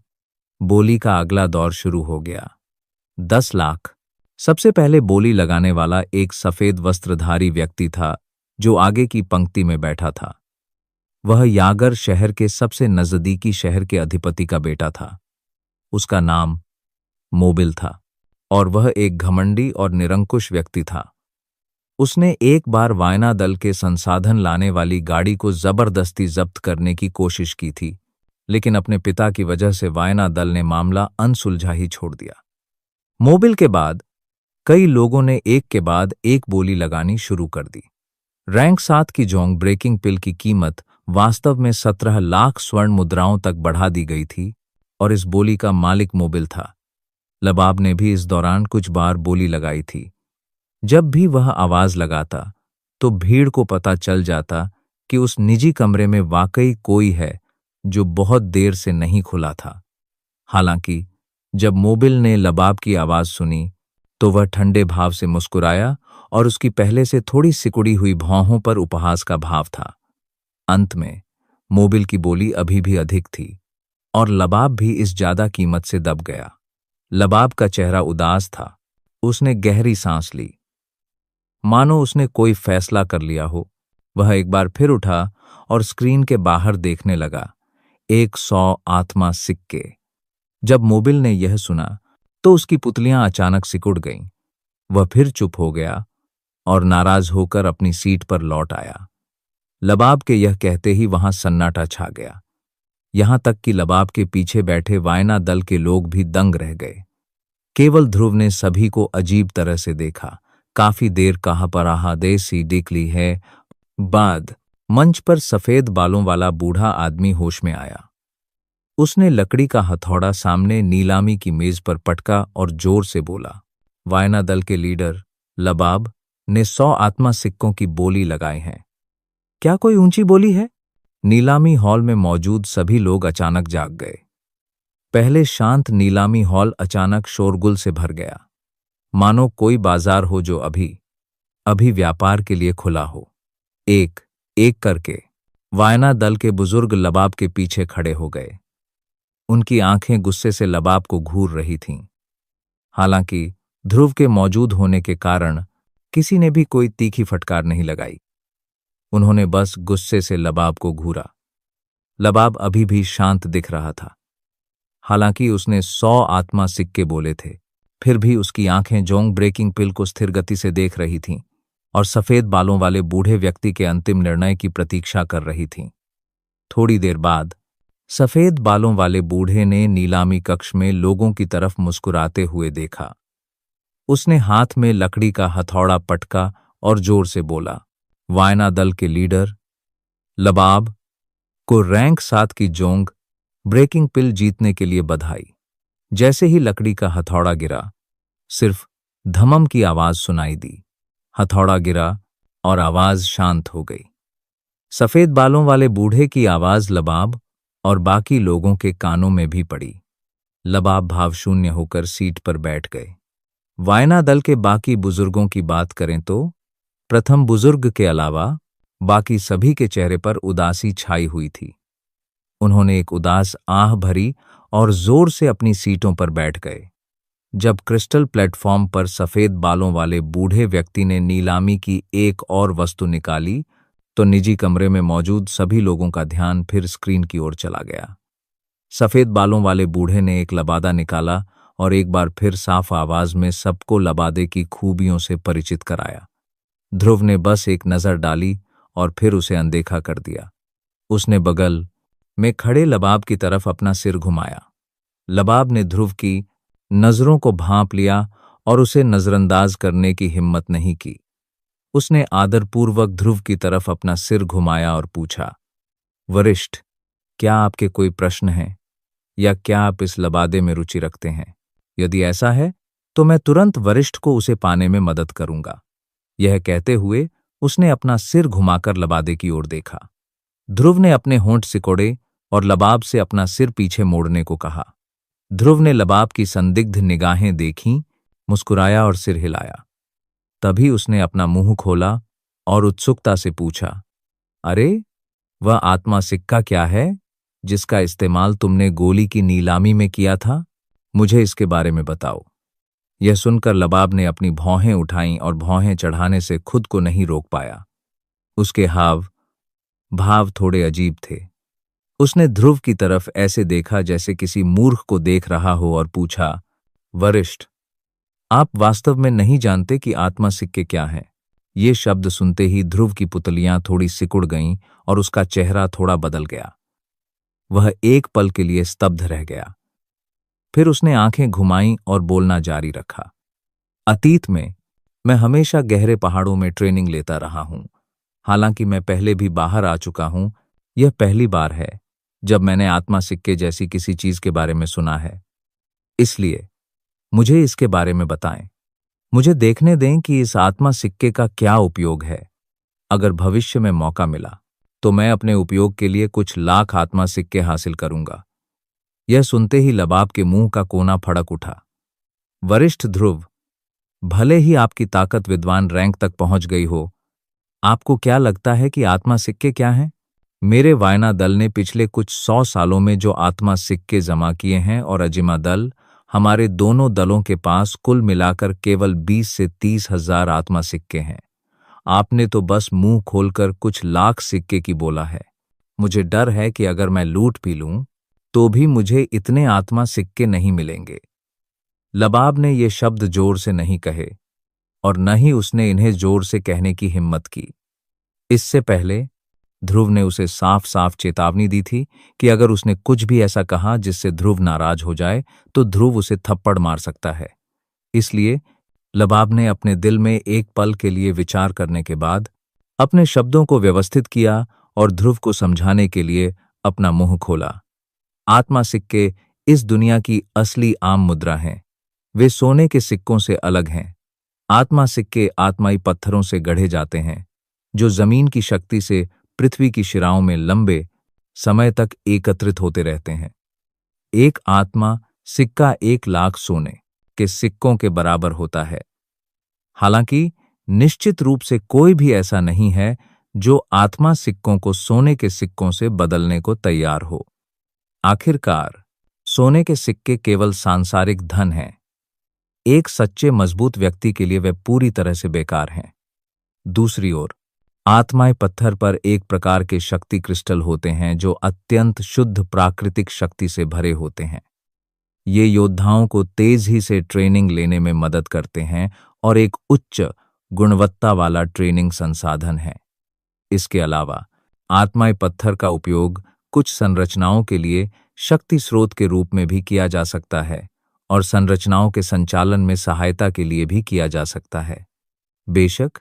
बोली का अगला दौर शुरू हो गया। 10 लाख। सबसे पहले बोली लगाने वाला एक सफेद वस्त्रधारी व्यक्ति था जो आगे की पंक्ति में बैठा था। वह यागर शहर के सबसे नजदीकी शहर के अधिपति का बेटा था। उसका नाम मोबिल था और वह एक घमंडी और निरंकुश व्यक्ति था। उसने एक बार वायना दल के संसाधन लाने वाली गाड़ी को जबरदस्ती जब्त करने की कोशिश की थी, लेकिन अपने पिता की वजह से वायना दल ने मामला अनसुलझा ही छोड़ दिया। मोबिल के बाद कई लोगों ने एक के बाद एक बोली लगानी शुरू कर दी। रैंक 7 की जोंग ब्रेकिंग पिल की कीमत वास्तव में 17 लाख स्वर्ण मुद्राओं तक बढ़ा दी गई थी और इस बोली का मालिक मोबिल था। लबाब ने भी इस दौरान कुछ बार बोली लगाई थी। जब भी वह आवाज लगाता तो भीड़ को पता चल जाता कि उस निजी कमरे में वाकई कोई है जो बहुत देर से नहीं खुला था। हालांकि जब मोबिल ने लबाब की आवाज सुनी तो वह ठंडे भाव से मुस्कुराया और उसकी पहले से थोड़ी सिकुड़ी हुई भौहों पर उपहास का भाव था। अंत में मोबिल की बोली अभी भी अधिक थी और लबाब भी इस ज्यादा कीमत से दब गया। लबाब का चेहरा उदास था। उसने गहरी सांस ली, मानो उसने कोई फैसला कर लिया हो। वह एक बार फिर उठा और स्क्रीन के बाहर देखने लगा। 100 आत्मा सिक्के। जब मोबिल ने यह सुना तो उसकी पुतलियां अचानक सिकुड़ गईं। वह फिर चुप हो गया और नाराज होकर अपनी सीट पर लौट आया। लबाब के यह कहते ही वहां सन्नाटा छा गया। यहां तक कि लबाब के पीछे बैठे वायना दल के लोग भी दंग रह गए। केवल ध्रुव ने सभी को अजीब तरह से देखा। काफी देर कहाँ पर आहा देसी दिखली है बाद मंच पर सफेद बालों वाला बूढ़ा आदमी होश में आया। उसने लकड़ी का हथौड़ा सामने नीलामी की मेज पर पटका और जोर से बोला, वायना दल के लीडर लबाब ने 100 आत्मा सिक्कों की बोली लगाए हैं। क्या कोई ऊंची बोली है? नीलामी हॉल में मौजूद सभी लोग अचानक जाग गए। पहले शांत नीलामी हॉल अचानक शोरगुल से भर गया, मानो कोई बाजार हो जो अभी अभी व्यापार के लिए खुला हो। एक एक करके वायना दल के बुजुर्ग लबाब के पीछे खड़े हो गए। उनकी आंखें गुस्से से लबाब को घूर रही थीं। हालांकि ध्रुव के मौजूद होने के कारण किसी ने भी कोई तीखी फटकार नहीं लगाई। उन्होंने बस गुस्से से लबाब को घूरा। लबाब अभी भी शांत दिख रहा था। हालांकि उसने 100 आत्मा सिक्के बोले थे, फिर भी उसकी आंखें जोंग ब्रेकिंग पिल को स्थिर गति से देख रही थीं और सफेद बालों वाले बूढ़े व्यक्ति के अंतिम निर्णय की प्रतीक्षा कर रही थीं। थोड़ी देर बाद सफेद बालों वाले बूढ़े ने नीलामी कक्ष में लोगों की तरफ मुस्कुराते हुए देखा। उसने हाथ में लकड़ी का हथौड़ा पटका और जोर से बोला, वायना दल के लीडर लबाब को रैंक 7 की जोंग ब्रेकिंग पिल जीतने के लिए बधाई। जैसे ही लकड़ी का हथौड़ा गिरा, सिर्फ धमम की आवाज सुनाई दी। हथौड़ा गिरा और आवाज शांत हो गई। सफेद बालों वाले बूढ़े की आवाज लबाब और बाकी लोगों के कानों में भी पड़ी। लबाब भावशून्य होकर सीट पर बैठ गए। वायना दल के बाकी बुजुर्गों की बात करें तो प्रथम बुजुर्ग के अलावा बाकी सभी के चेहरे पर उदासी छाई हुई थी। उन्होंने एक उदास आह भरी और जोर से अपनी सीटों पर बैठ गए। जब क्रिस्टल प्लेटफॉर्म पर सफेद बालों वाले बूढ़े व्यक्ति ने नीलामी की एक और वस्तु निकाली तो निजी कमरे में मौजूद सभी लोगों का ध्यान फिर स्क्रीन की ओर चला गया। सफेद बालों वाले बूढ़े ने एक लबादा निकाला और एक बार फिर साफ आवाज में सबको लबादे की खूबियों से परिचित कराया। ध्रुव ने बस एक नजर डाली और फिर उसे अनदेखा कर दिया। उसने बगल में खड़े लबाब की तरफ अपना सिर घुमाया। लबाब ने ध्रुव की नजरों को भांप लिया और उसे नजरअंदाज करने की हिम्मत नहीं की। उसने आदरपूर्वक ध्रुव की तरफ अपना सिर घुमाया और पूछा, वरिष्ठ, क्या आपके कोई प्रश्न हैं या क्या आप इस लबादे में रुचि रखते हैं? यदि ऐसा है तो मैं तुरंत वरिष्ठ को उसे पाने में मदद करूंगा। यह कहते हुए उसने अपना सिर घुमाकर लबादे की ओर देखा। ध्रुव ने अपने होंठ सिकोड़े और लबाब से अपना सिर पीछे मोड़ने को कहा। ध्रुव ने लबाब की संदिग्ध निगाहें देखीं, मुस्कुराया और सिर हिलाया। तभी उसने अपना मुंह खोला और उत्सुकता से पूछा, अरे, वह आत्मा सिक्का क्या है जिसका इस्तेमाल तुमने गोली की नीलामी में किया था? मुझे इसके बारे में बताओ। यह सुनकर लबाब ने अपनी भौहें उठाईं और भौहें चढ़ाने से खुद को नहीं रोक पाया। उसके हाव भाव थोड़े अजीब थे। उसने ध्रुव की तरफ ऐसे देखा जैसे किसी मूर्ख को देख रहा हो और पूछा, वरिष्ठ, आप वास्तव में नहीं जानते कि आत्मा सिक्के क्या हैं? ये शब्द सुनते ही ध्रुव की पुतलियां थोड़ी सिकुड़ गईं और उसका चेहरा थोड़ा बदल गया। वह एक पल के लिए स्तब्ध रह गया। फिर उसने आंखें घुमाईं और बोलना जारी रखा। अतीत में मैं हमेशा गहरे पहाड़ों में ट्रेनिंग लेता रहा हूं। हालांकि मैं पहले भी बाहर आ चुका हूं, यह पहली बार है जब मैंने आत्मा सिक्के जैसी किसी चीज के बारे में सुना है। इसलिए मुझे इसके बारे में बताएं। मुझे देखने दें कि इस आत्मा सिक्के का क्या उपयोग है। अगर भविष्य में मौका मिला तो मैं अपने उपयोग के लिए कुछ लाख आत्मा सिक्के हासिल करूंगा। यह सुनते ही लबाब के मुंह का कोना फड़क उठा। वरिष्ठ ध्रुव, भले ही आपकी ताकत विद्वान रैंक तक पहुंच गई हो, आपको क्या लगता है कि आत्मा सिक्के क्या हैं? मेरे वायना दल ने पिछले कुछ 100 सालों में जो आत्मा सिक्के जमा किए हैं और अजिमा दल, हमारे दोनों दलों के पास कुल मिलाकर केवल 20 से 30 हजार आत्मा सिक्के हैं। आपने तो बस मुंह खोलकर कुछ लाख सिक्के की बोला है। मुझे डर है कि अगर मैं लूट भी लूं तो भी मुझे इतने आत्मा सिक्के नहीं मिलेंगे। लबाब ने ये शब्द जोर से नहीं कहे और न ही उसने इन्हें जोर से कहने की हिम्मत की। इससे पहले ध्रुव ने उसे साफ साफ चेतावनी दी थी कि अगर उसने कुछ भी ऐसा कहा जिससे ध्रुव नाराज हो जाए तो ध्रुव उसे थप्पड़ मार सकता है। इसलिए लबाब ने अपने दिल में एक पल के लिए विचार करने के बाद अपने शब्दों को व्यवस्थित किया और ध्रुव को समझाने के लिए अपना मुंह खोला। आत्मा सिक्के इस दुनिया की असली आम मुद्रा हैं। वे सोने के सिक्कों से अलग हैं। आत्मा सिक्के आत्माई पत्थरों से गढ़े जाते हैं, जो जमीन की शक्ति से पृथ्वी की शिराओं में लंबे समय तक एकत्रित होते रहते हैं। एक आत्मा सिक्का 1 लाख सोने के सिक्कों के बराबर होता है। हालांकि निश्चित रूप से कोई भी ऐसा नहीं है जो आत्मा सिक्कों को सोने के सिक्कों से बदलने को तैयार हो। आखिरकार सोने के सिक्के केवल सांसारिक धन हैं। एक सच्चे मजबूत व्यक्ति के लिए वे पूरी तरह से बेकार हैं। दूसरी ओर आत्माएं पत्थर पर एक प्रकार के शक्ति क्रिस्टल होते हैं जो अत्यंत शुद्ध प्राकृतिक शक्ति से भरे होते हैं। ये योद्धाओं को तेज ही से ट्रेनिंग लेने में मदद करते हैं और एक उच्च गुणवत्ता वाला ट्रेनिंग संसाधन है। इसके अलावा आत्माएं पत्थर का उपयोग कुछ संरचनाओं के लिए शक्ति स्रोत के रूप में भी किया जा सकता है और संरचनाओं के संचालन में सहायता के लिए भी किया जा सकता है। बेशक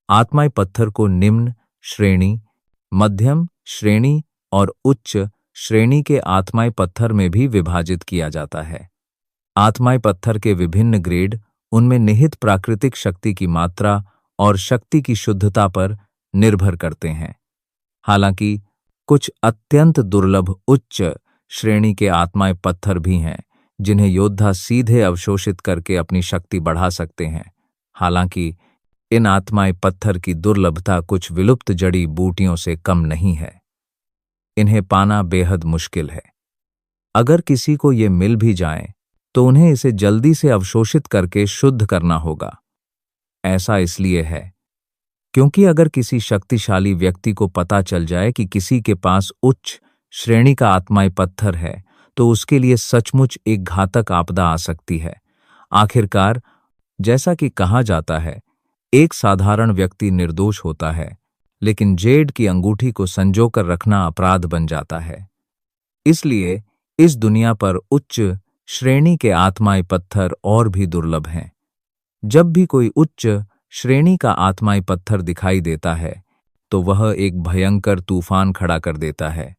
आत्माएं पत्थर को निम्न श्रेणी, मध्यम श्रेणी और उच्च श्रेणी के आत्माएं पत्थर में भी विभाजित किया जाता है। आत्माएं पत्थर के विभिन्न ग्रेड उनमें निहित प्राकृतिक शक्ति की मात्रा और शक्ति की शुद्धता पर निर्भर करते हैं। हालांकि कुछ अत्यंत दुर्लभ उच्च श्रेणी के आत्माएं पत्थर भी हैं जिन्हें योद्धा सीधे अवशोषित करके अपनी शक्ति बढ़ा सकते हैं। हालांकि इन आत्माएं पत्थर की दुर्लभता कुछ विलुप्त जड़ी बूटियों से कम नहीं है। इन्हें पाना बेहद मुश्किल है। अगर किसी को ये मिल भी जाए तो उन्हें इसे जल्दी से अवशोषित करके शुद्ध करना होगा। ऐसा इसलिए है क्योंकि अगर किसी शक्तिशाली व्यक्ति को पता चल जाए कि किसी के पास उच्च श्रेणी का आत्माई पत्थर है तो उसके लिए सचमुच एक घातक आपदा आ सकती है। आखिरकार जैसा कि कहा जाता है, एक साधारण व्यक्ति निर्दोष होता है, लेकिन जेड की अंगूठी को संजोकर रखना अपराध बन जाता है। इसलिए इस दुनिया पर उच्च श्रेणी के आत्माई पत्थर और भी दुर्लभ हैं। जब भी कोई उच्च श्रेणी का आत्माई पत्थर दिखाई देता है तो वह एक भयंकर तूफान खड़ा कर देता है।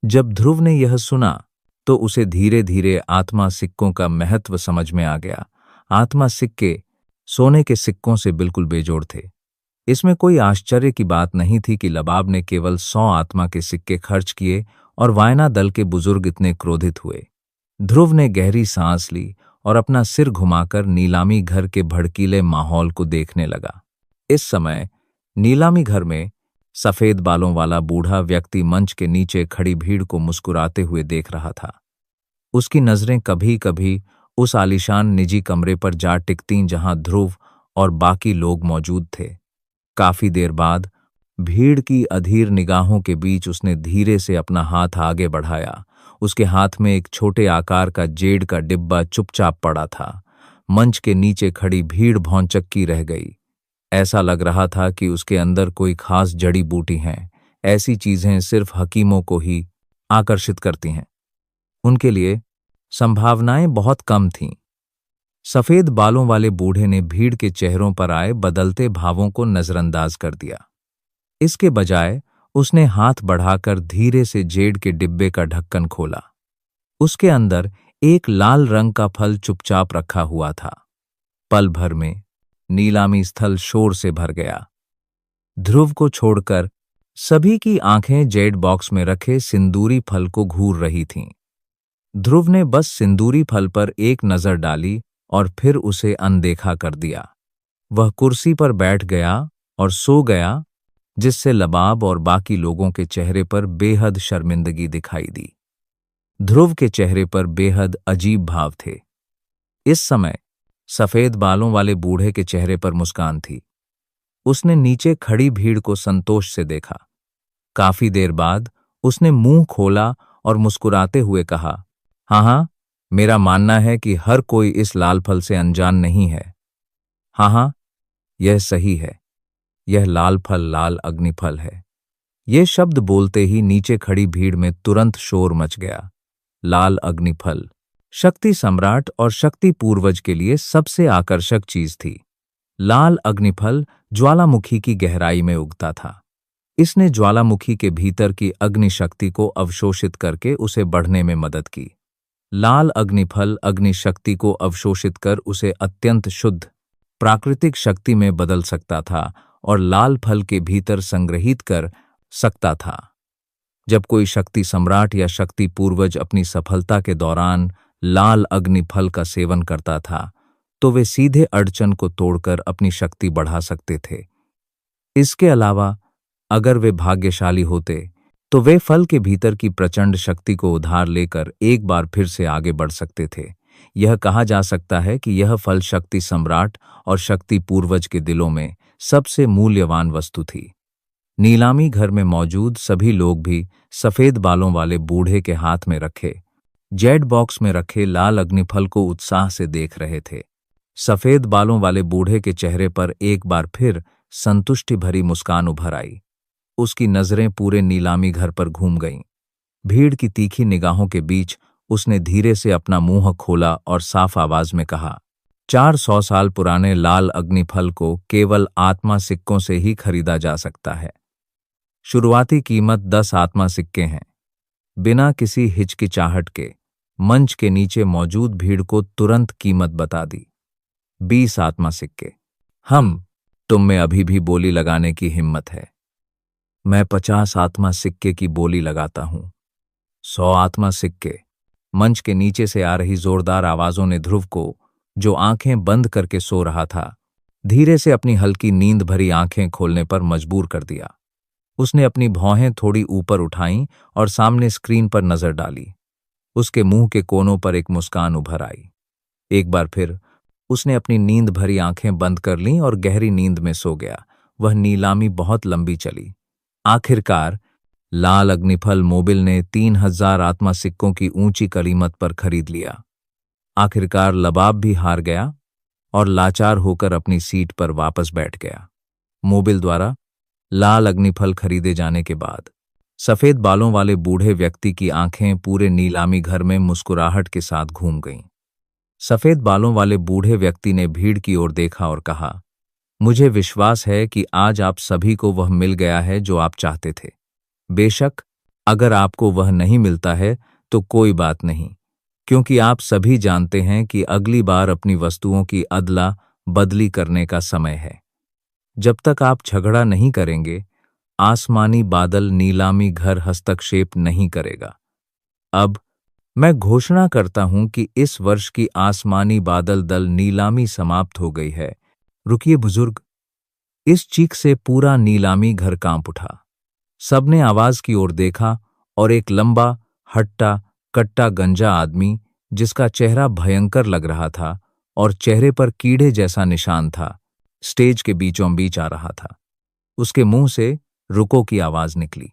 जब ध्रुव ने यह सुना तो उसे धीरे धीरे आत्मा सिक्कों का महत्व समझ में आ गया। आत्मा सिक्के सोने के सिक्कों से बिल्कुल बेजोड़ थे। इसमें कोई आश्चर्य की बात नहीं थी कि लबाब ने केवल 100 आत्मा के सिक्के खर्च किए और वायना दल के बुजुर्ग इतने क्रोधित हुए। ध्रुव ने गहरी सांस ली और अपना सिर घुमाकर नीलामी घर के भड़कीले माहौल को देखने लगा। इस समय नीलामी घर में सफेद बालों वाला बूढ़ा व्यक्ति मंच के नीचे खड़ी भीड़ को मुस्कुराते हुए देख रहा था। उसकी नजरें कभी कभी उस आलीशान निजी कमरे पर जा टिकतीं जहां ध्रुव और बाकी लोग मौजूद थे। काफी देर बाद भीड़ की अधीर निगाहों के बीच उसने धीरे से अपना हाथ आगे बढ़ाया। उसके हाथ में एक छोटे आकार का जेड का डिब्बा चुपचाप पड़ा था। मंच के नीचे खड़ी भीड़ भौंचक्की रह गई। ऐसा लग रहा था कि उसके अंदर कोई खास जड़ी बूटी है। ऐसी चीजें सिर्फ हकीमों को ही आकर्षित करती हैं। उनके लिए संभावनाएं बहुत कम थीं। सफेद बालों वाले बूढ़े ने भीड़ के चेहरों पर आए बदलते भावों को नजरअंदाज कर दिया। इसके बजाय उसने हाथ बढ़ाकर धीरे से जेड के डिब्बे का ढक्कन खोला। उसके अंदर एक लाल रंग का फल चुपचाप रखा हुआ था। पल भर में नीलामी स्थल शोर से भर गया। ध्रुव को छोड़कर सभी की आंखें जेड बॉक्स में रखे सिंदूरी फल को घूर रही थीं। ध्रुव ने बस सिंदूरी फल पर एक नजर डाली और फिर उसे अनदेखा कर दिया। वह कुर्सी पर बैठ गया और सो गया, जिससे लबाब और बाकी लोगों के चेहरे पर बेहद शर्मिंदगी दिखाई दी। ध्रुव के चेहरे पर बेहद अजीब भाव थे। इस समय सफेद बालों वाले बूढ़े के चेहरे पर मुस्कान थी। उसने नीचे खड़ी भीड़ को संतोष से देखा। काफी देर बाद उसने मुंह खोला और मुस्कुराते हुए कहा, हाँ हाँ, मेरा मानना है कि हर कोई इस लाल फल से अनजान नहीं है। हाँ हाँ, यह सही है। यह लाल फल लाल अग्निफल है। ये शब्द बोलते ही नीचे खड़ी भीड़ में तुरंत शोर मच गया। लाल अग्निफल शक्ति सम्राट और शक्ति पूर्वज के लिए सबसे आकर्षक चीज थी। लाल अग्निफल ज्वालामुखी की गहराई में उगता था। इसने ज्वालामुखी के भीतर की अग्नि शक्ति को अवशोषित करके उसे बढ़ने में मदद की। लाल अग्निफल अग्नि शक्ति को अवशोषित कर उसे अत्यंत शुद्ध प्राकृतिक शक्ति में बदल सकता था और लाल फल के भीतर संग्रहित कर सकता था। जब कोई शक्ति सम्राट या शक्ति पूर्वज अपनी सफलता के दौरान लाल अग्निफल का सेवन करता था, तो वे सीधे अड़चन को तोड़कर अपनी शक्ति बढ़ा सकते थे। इसके अलावा अगर वे भाग्यशाली होते तो वे फल के भीतर की प्रचंड शक्ति को उधार लेकर एक बार फिर से आगे बढ़ सकते थे। यह कहा जा सकता है कि यह फल शक्ति सम्राट और शक्ति पूर्वज के दिलों में सबसे मूल्यवान वस्तु थी। नीलामी घर में मौजूद सभी लोग भी सफेद बालों वाले बूढ़े के हाथ में रखे जेड बॉक्स में रखे लाल अग्निफल को उत्साह से देख रहे थे। सफेद बालों वाले बूढ़े के चेहरे पर एक बार फिर संतुष्टि भरी मुस्कान उभर आई। उसकी नजरें पूरे नीलामी घर पर घूम गईं। भीड़ की तीखी निगाहों के बीच उसने धीरे से अपना मुंह खोला और साफ आवाज में कहा, 400 साल पुराने लाल अग्निफल को केवल आत्मा सिक्कों से ही खरीदा जा सकता है। शुरुआती कीमत 10 आत्मा सिक्के हैं। बिना किसी हिचकिचाहट के मंच के नीचे मौजूद भीड़ को तुरंत कीमत बता दी। 20 आत्मा सिक्के। तुम में अभी भी बोली लगाने की हिम्मत है। मैं 50 आत्मा सिक्के की बोली लगाता हूं। 100 आत्मा सिक्के। मंच के नीचे से आ रही जोरदार आवाजों ने ध्रुव को, जो आंखें बंद करके सो रहा था, धीरे से अपनी हल्की नींद भरी आंखें खोलने पर मजबूर कर दिया। उसने अपनी भौहें थोड़ी ऊपर उठाईं और सामने स्क्रीन पर नजर डाली। उसके मुंह के कोनों पर एक मुस्कान उभर आई। एक बार फिर उसने अपनी नींद भरी आंखें बंद कर लीं और गहरी नींद में सो गया। वह नीलामी बहुत लंबी चली। आखिरकार लाल अग्निफल मोबिल ने 3000 आत्मा सिक्कों की ऊंची कीमत पर खरीद लिया। आखिरकार लबाब भी हार गया और लाचार होकर अपनी सीट पर वापस बैठ गया। मोबिल द्वारा लाल अग्निफल खरीदे जाने के बाद सफेद बालों वाले बूढ़े व्यक्ति की आंखें पूरे नीलामी घर में मुस्कुराहट के साथ घूम गईं। सफेद बालों वाले बूढ़े व्यक्ति ने भीड़ की ओर देखा और कहा, मुझे विश्वास है कि आज आप सभी को वह मिल गया है जो आप चाहते थे। बेशक अगर आपको वह नहीं मिलता है तो कोई बात नहीं, क्योंकि आप सभी जानते हैं कि अगली बार अपनी वस्तुओं की अदला बदली करने का समय है। जब तक आप झगड़ा नहीं करेंगे, आसमानी बादल नीलामी घर हस्तक्षेप नहीं करेगा। अब मैं घोषणा करता हूं कि इस वर्ष की आसमानी बादल दल नीलामी समाप्त हो गई है। रुकिए बुजुर्ग। इस चीख से पूरा नीलामी घर कांप उठा। सबने आवाज की ओर देखा और एक लंबा, हट्टा कट्टा गंजा आदमी, जिसका चेहरा भयंकर लग रहा था और चेहरे पर कीड़े जैसा निशान था, स्टेज के बीचों बीच आ रहा था। उसके मुंह से रुको की आवाज निकली।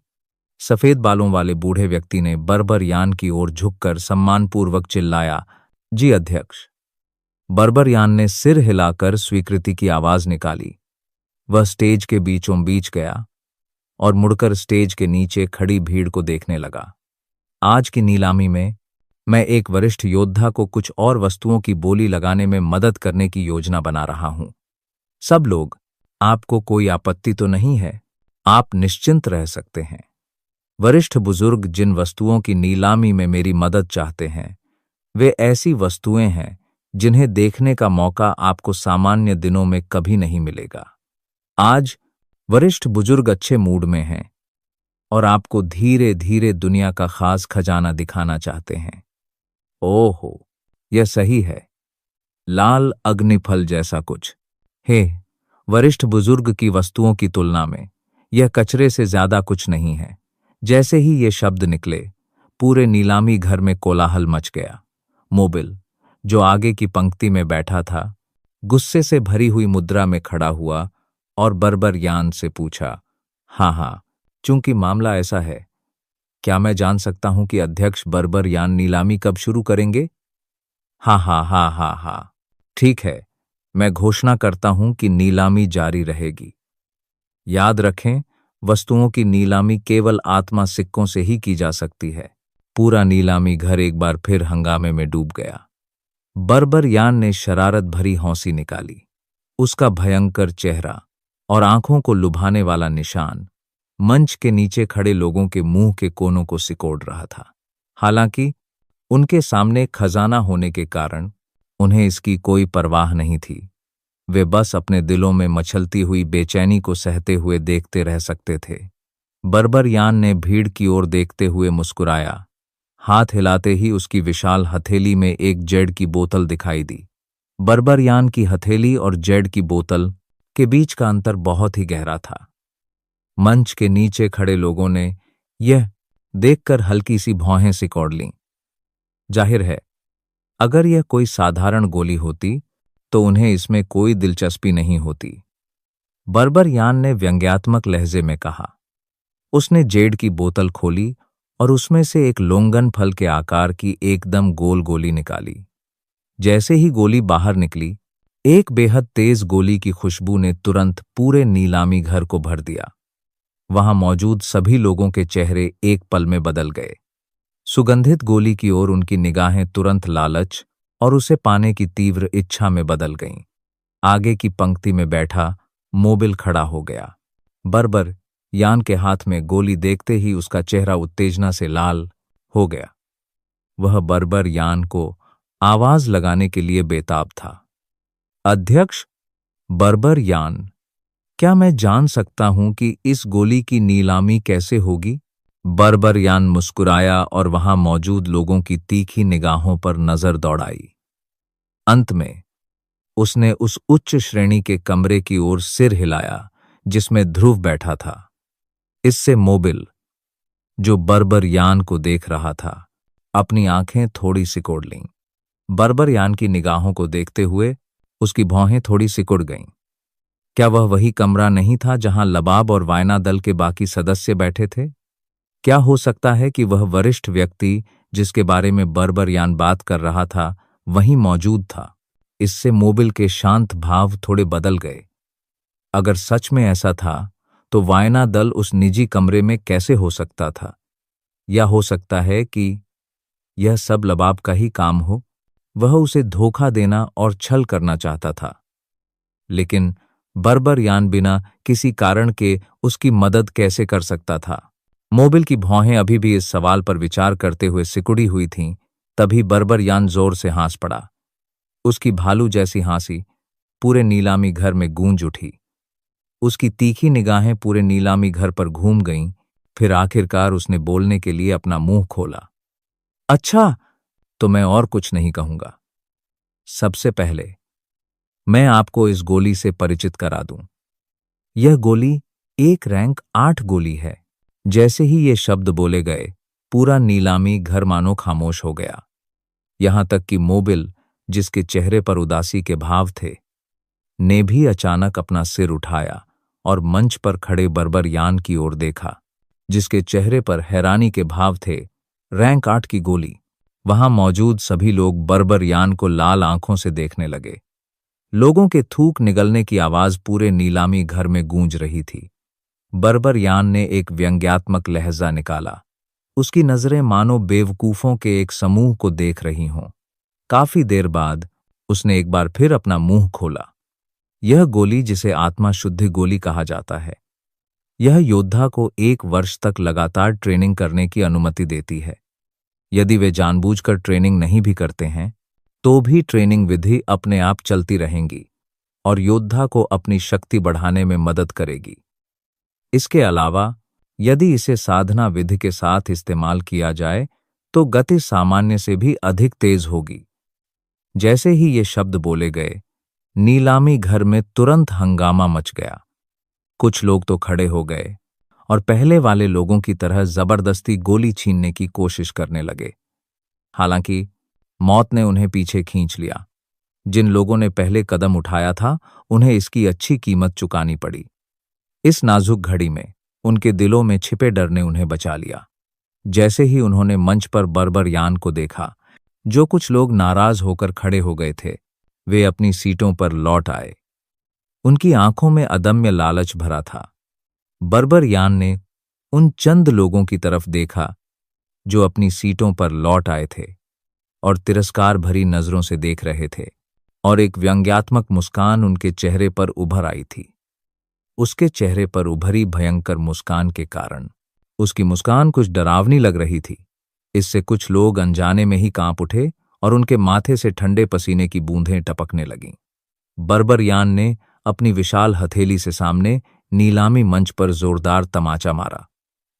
सफेद बालों वाले बूढ़े व्यक्ति ने बर्बर यान की ओर झुककर सम्मानपूर्वक चिल्लाया, जी अध्यक्ष। बर्बर यान ने सिर हिलाकर स्वीकृति की आवाज निकाली। वह स्टेज के बीचों बीच गया और मुड़कर स्टेज के नीचे खड़ी भीड़ को देखने लगा। आज की नीलामी में मैं एक वरिष्ठ योद्धा को कुछ और वस्तुओं की बोली लगाने में मदद करने की योजना बना रहा हूं। सब लोग, आपको कोई आपत्ति तो नहीं है? आप निश्चिंत रह सकते हैं। वरिष्ठ बुजुर्ग जिन वस्तुओं की नीलामी में मेरी मदद चाहते हैं, वे ऐसी वस्तुएं हैं जिन्हें देखने का मौका आपको सामान्य दिनों में कभी नहीं मिलेगा। आज वरिष्ठ बुजुर्ग अच्छे मूड में हैं और आपको धीरे धीरे दुनिया का खास खजाना दिखाना चाहते हैं। ओहो, यह सही है। लाल अग्निफल जैसा कुछ। हे, वरिष्ठ बुजुर्ग की वस्तुओं की तुलना में यह कचरे से ज्यादा कुछ नहीं है। जैसे ही ये शब्द निकले, पूरे नीलामी घर में कोलाहल मच गया। मोबिल, जो आगे की पंक्ति में बैठा था, गुस्से से भरी हुई मुद्रा में खड़ा हुआ और बर्बर यान से पूछा, हाँ हाँ, चूंकि मामला ऐसा है, क्या मैं जान सकता हूं कि अध्यक्ष बर्बर यान नीलामी कब शुरू करेंगे? हाँ हाँ हाँ हाँ हाँ, ठीक है, मैं घोषणा करता हूं कि नीलामी जारी रहेगी। याद रखें, वस्तुओं की नीलामी केवल आत्मा सिक्कों से ही की जा सकती है। पूरा नीलामी घर एक बार फिर हंगामे में डूब गया। बर्बर यान ने शरारत भरी हौंसी निकाली। उसका भयंकर चेहरा और आंखों को लुभाने वाला निशान मंच के नीचे खड़े लोगों के मुंह के कोनों को सिकोड़ रहा था। हालांकि उनके सामने खजाना होने के कारण उन्हें इसकी कोई परवाह नहीं थी। वे बस अपने दिलों में मचलती हुई बेचैनी को सहते हुए देखते रह सकते थे। बर्बर यान ने भीड़ की ओर देखते हुए मुस्कुराया। हाथ हिलाते ही उसकी विशाल हथेली में एक जेड की बोतल दिखाई दी। बर्बर यान की हथेली और जेड की बोतल के बीच का अंतर बहुत ही गहरा था। मंच के नीचे खड़े लोगों ने यह देखकर हल्की सी भौहें सिकोड़ लीं। जाहिर है, अगर यह कोई साधारण गोली होती तो उन्हें इसमें कोई दिलचस्पी नहीं होती। बर्बर यान ने व्यंग्यात्मक लहजे में कहा। उसने जेड की बोतल खोली और उसमें से एक लोंगन फल के आकार की एकदम गोल गोली निकाली। जैसे ही गोली बाहर निकली, एक बेहद तेज गोली की खुशबू ने तुरंत पूरे नीलामी घर को भर दिया। वहां मौजूद सभी लोगों के चेहरे एक पल में बदल गए। सुगंधित गोली की ओर उनकी निगाहें तुरंत लालच और उसे पाने की तीव्र इच्छा में बदल गईं। आगे की पंक्ति में बैठा मोबिल खड़ा हो गया। बर्बर यान के हाथ में गोली देखते ही उसका चेहरा उत्तेजना से लाल हो गया। वह बर्बर यान को आवाज लगाने के लिए बेताब था। अध्यक्ष बर्बर यान, क्या मैं जान सकता हूं कि इस गोली की नीलामी कैसे होगी? बर्बर यान मुस्कुराया और वहां मौजूद लोगों की तीखी निगाहों पर नजर दौड़ाई। अंत में उसने उस उच्च श्रेणी के कमरे की ओर सिर हिलाया जिसमें ध्रुव बैठा था। इससे मोबिल, जो बर्बर यान को देख रहा था, अपनी आंखें थोड़ी सिकोड़ लीं। बर्बर यान की निगाहों को देखते हुए उसकी भौहें थोड़ी सिकुड़ गईं। क्या वह वही कमरा नहीं था जहां लबाब और वायना दल के बाकी सदस्य बैठे थे? क्या हो सकता है कि वह वरिष्ठ व्यक्ति जिसके बारे में बर्बर यान बात कर रहा था वहीं मौजूद था? इससे मोबिल के शांत भाव थोड़े बदल गए। अगर सच में ऐसा था तो वायना दल उस निजी कमरे में कैसे हो सकता था? या हो सकता है कि यह सब लबाब का ही काम हो? वह उसे धोखा देना और छल करना चाहता था। लेकिन बर्बर यान बिना किसी कारण के उसकी मदद कैसे कर सकता था? मोबिल की भौहें अभी भी इस सवाल पर विचार करते हुए सिकुड़ी हुई थीं। तभी बर्बर यान जोर से हंस पड़ा। उसकी भालू जैसी हंसी पूरे नीलामी घर में गूंज उठी। उसकी तीखी निगाहें पूरे नीलामी घर पर घूम गईं। फिर आखिरकार उसने बोलने के लिए अपना मुंह खोला। अच्छा, तो मैं और कुछ नहीं कहूंगा। सबसे पहले मैं आपको इस गोली से परिचित करा दूं। यह गोली एक रैंक 8 गोली है। जैसे ही ये शब्द बोले गए, पूरा नीलामी घर मानो खामोश हो गया। यहां तक कि मोबिल, जिसके चेहरे पर उदासी के भाव थे, ने भी अचानक अपना सिर उठाया और मंच पर खड़े बर्बर यान की ओर देखा, जिसके चेहरे पर हैरानी के भाव थे। रैंक 8 की गोली। वहां मौजूद सभी लोग बर्बर यान को लाल आंखों से देखने लगे। लोगों के थूक निगलने की आवाज पूरे नीलामी घर में गूंज रही थी। बर्बर यान ने एक व्यंग्यात्मक लहजा निकाला। उसकी नजरें मानो बेवकूफों के एक समूह को देख रही हों। काफी देर बाद उसने एक बार फिर अपना मुंह खोला। यह गोली, जिसे आत्मा शुद्धि गोली कहा जाता है, यह योद्धा को 1 वर्ष तक लगातार ट्रेनिंग करने की अनुमति देती है। यदि वे जानबूझकर ट्रेनिंग नहीं भी करते हैं, तो भी ट्रेनिंग विधि अपने आप चलती रहेंगी और योद्धा को अपनी शक्ति बढ़ाने में मदद करेगी। इसके अलावा यदि इसे साधना विधि के साथ इस्तेमाल किया जाए तो गति सामान्य से भी अधिक तेज होगी। जैसे ही ये शब्द बोले गए, नीलामी घर में तुरंत हंगामा मच गया। कुछ लोग तो खड़े हो गए और पहले वाले लोगों की तरह जबरदस्ती गोली छीनने की कोशिश करने लगे। हालांकि मौत ने उन्हें पीछे खींच लिया। जिन लोगों ने पहले कदम उठाया था, उन्हें इसकी अच्छी कीमत चुकानी पड़ी। इस नाजुक घड़ी में उनके दिलों में छिपे डर ने उन्हें बचा लिया। जैसे ही उन्होंने मंच पर बर्बर यान को देखा, जो कुछ लोग नाराज होकर खड़े हो गए थे, वे अपनी सीटों पर लौट आए। उनकी आंखों में अदम्य लालच भरा था। बर्बर यान ने उन चंद लोगों की तरफ देखा जो अपनी सीटों पर लौट आए थे और तिरस्कार भरी नजरों से देख रहे थे, और एक व्यंग्यात्मक मुस्कान उनके चेहरे पर उभर आई थी। उसके चेहरे पर उभरी भयंकर मुस्कान के कारण उसकी मुस्कान कुछ डरावनी लग रही थी। इससे कुछ लोग अनजाने में ही कांप उठे और उनके माथे से ठंडे पसीने की बूंदें टपकने लगीं। बर्बर यान ने अपनी विशाल हथेली से सामने नीलामी मंच पर जोरदार तमाचा मारा।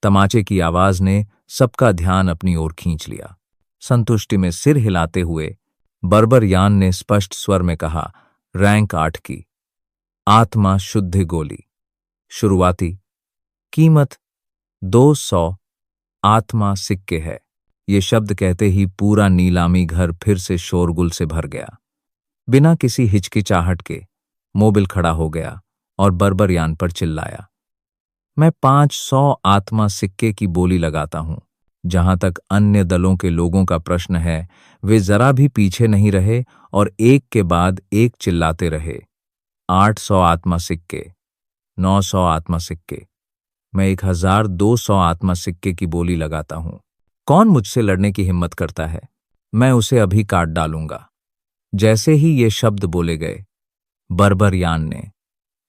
तमाचे की आवाज ने सबका ध्यान अपनी ओर खींच लिया। संतुष्टि में सिर हिलाते हुए बर्बर यान ने स्पष्ट स्वर में कहा, रैंक 8 की आत्मा शुद्ध गोली, शुरुआती कीमत 200 आत्मा सिक्के है। ये शब्द कहते ही पूरा नीलामी घर फिर से शोरगुल से भर गया। बिना किसी हिचकिचाहट के मोबिल खड़ा हो गया और बर्बर यान पर चिल्लाया, मैं 500 आत्मा सिक्के की बोली लगाता हूं। जहां तक अन्य दलों के लोगों का प्रश्न है, वे जरा भी पीछे नहीं रहे और एक के बाद एक चिल्लाते रहे, 800 आत्मा सिक्के, 900 आत्मा सिक्के, मैं 1200 आत्मा सिक्के की बोली लगाता हूं। कौन मुझसे लड़ने की हिम्मत करता है? मैं उसे अभी काट डालूंगा। जैसे ही ये शब्द बोले गए, बर्बर यान ने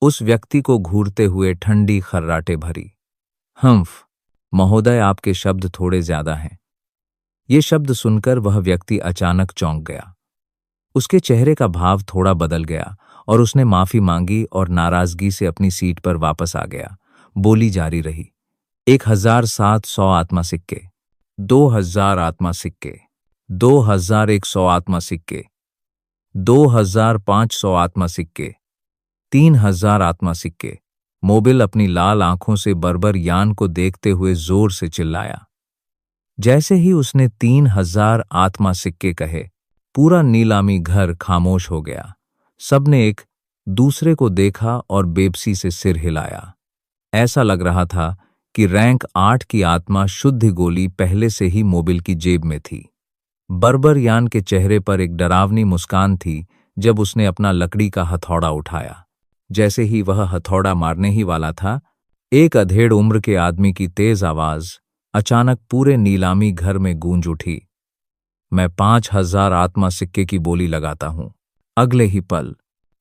उस व्यक्ति को घूरते हुए ठंडी खर्राटे भरी। हम्फ, महोदय, आपके शब्द थोड़े ज्यादा हैं। ये शब्द सुनकर वह व्यक्ति अचानक चौंक गया। उसके चेहरे का भाव थोड़ा बदल गया और उसने माफी मांगी और नाराजगी से अपनी सीट पर वापस आ गया। बोली जारी रही, 1700 आत्मा सिक्के, 2000 आत्मा सिक्के, 2100 आत्मा सिक्के, 2500 आत्मा सिक्के, 3000 आत्मा सिक्के। मोबिल अपनी लाल आंखों से बर्बर यान को देखते हुए जोर से चिल्लाया। जैसे ही उसने 3000 आत्मा सिक्के कहे, पूरा नीलामी घर खामोश हो गया। सबने एक दूसरे को देखा और बेबसी से सिर हिलाया। ऐसा लग रहा था कि रैंक 8 की आत्मा शुद्ध गोली पहले से ही मोबिल की जेब में थी। बर्बर यान के चेहरे पर एक डरावनी मुस्कान थी जब उसने अपना लकड़ी का हथौड़ा उठाया। जैसे ही वह हथौड़ा मारने ही वाला था, एक अधेड़ उम्र के आदमी की तेज आवाज अचानक पूरे नीलामी घर में गूंज उठी, मैं 5000 आत्मा सिक्के की बोली लगाता हूं। अगले ही पल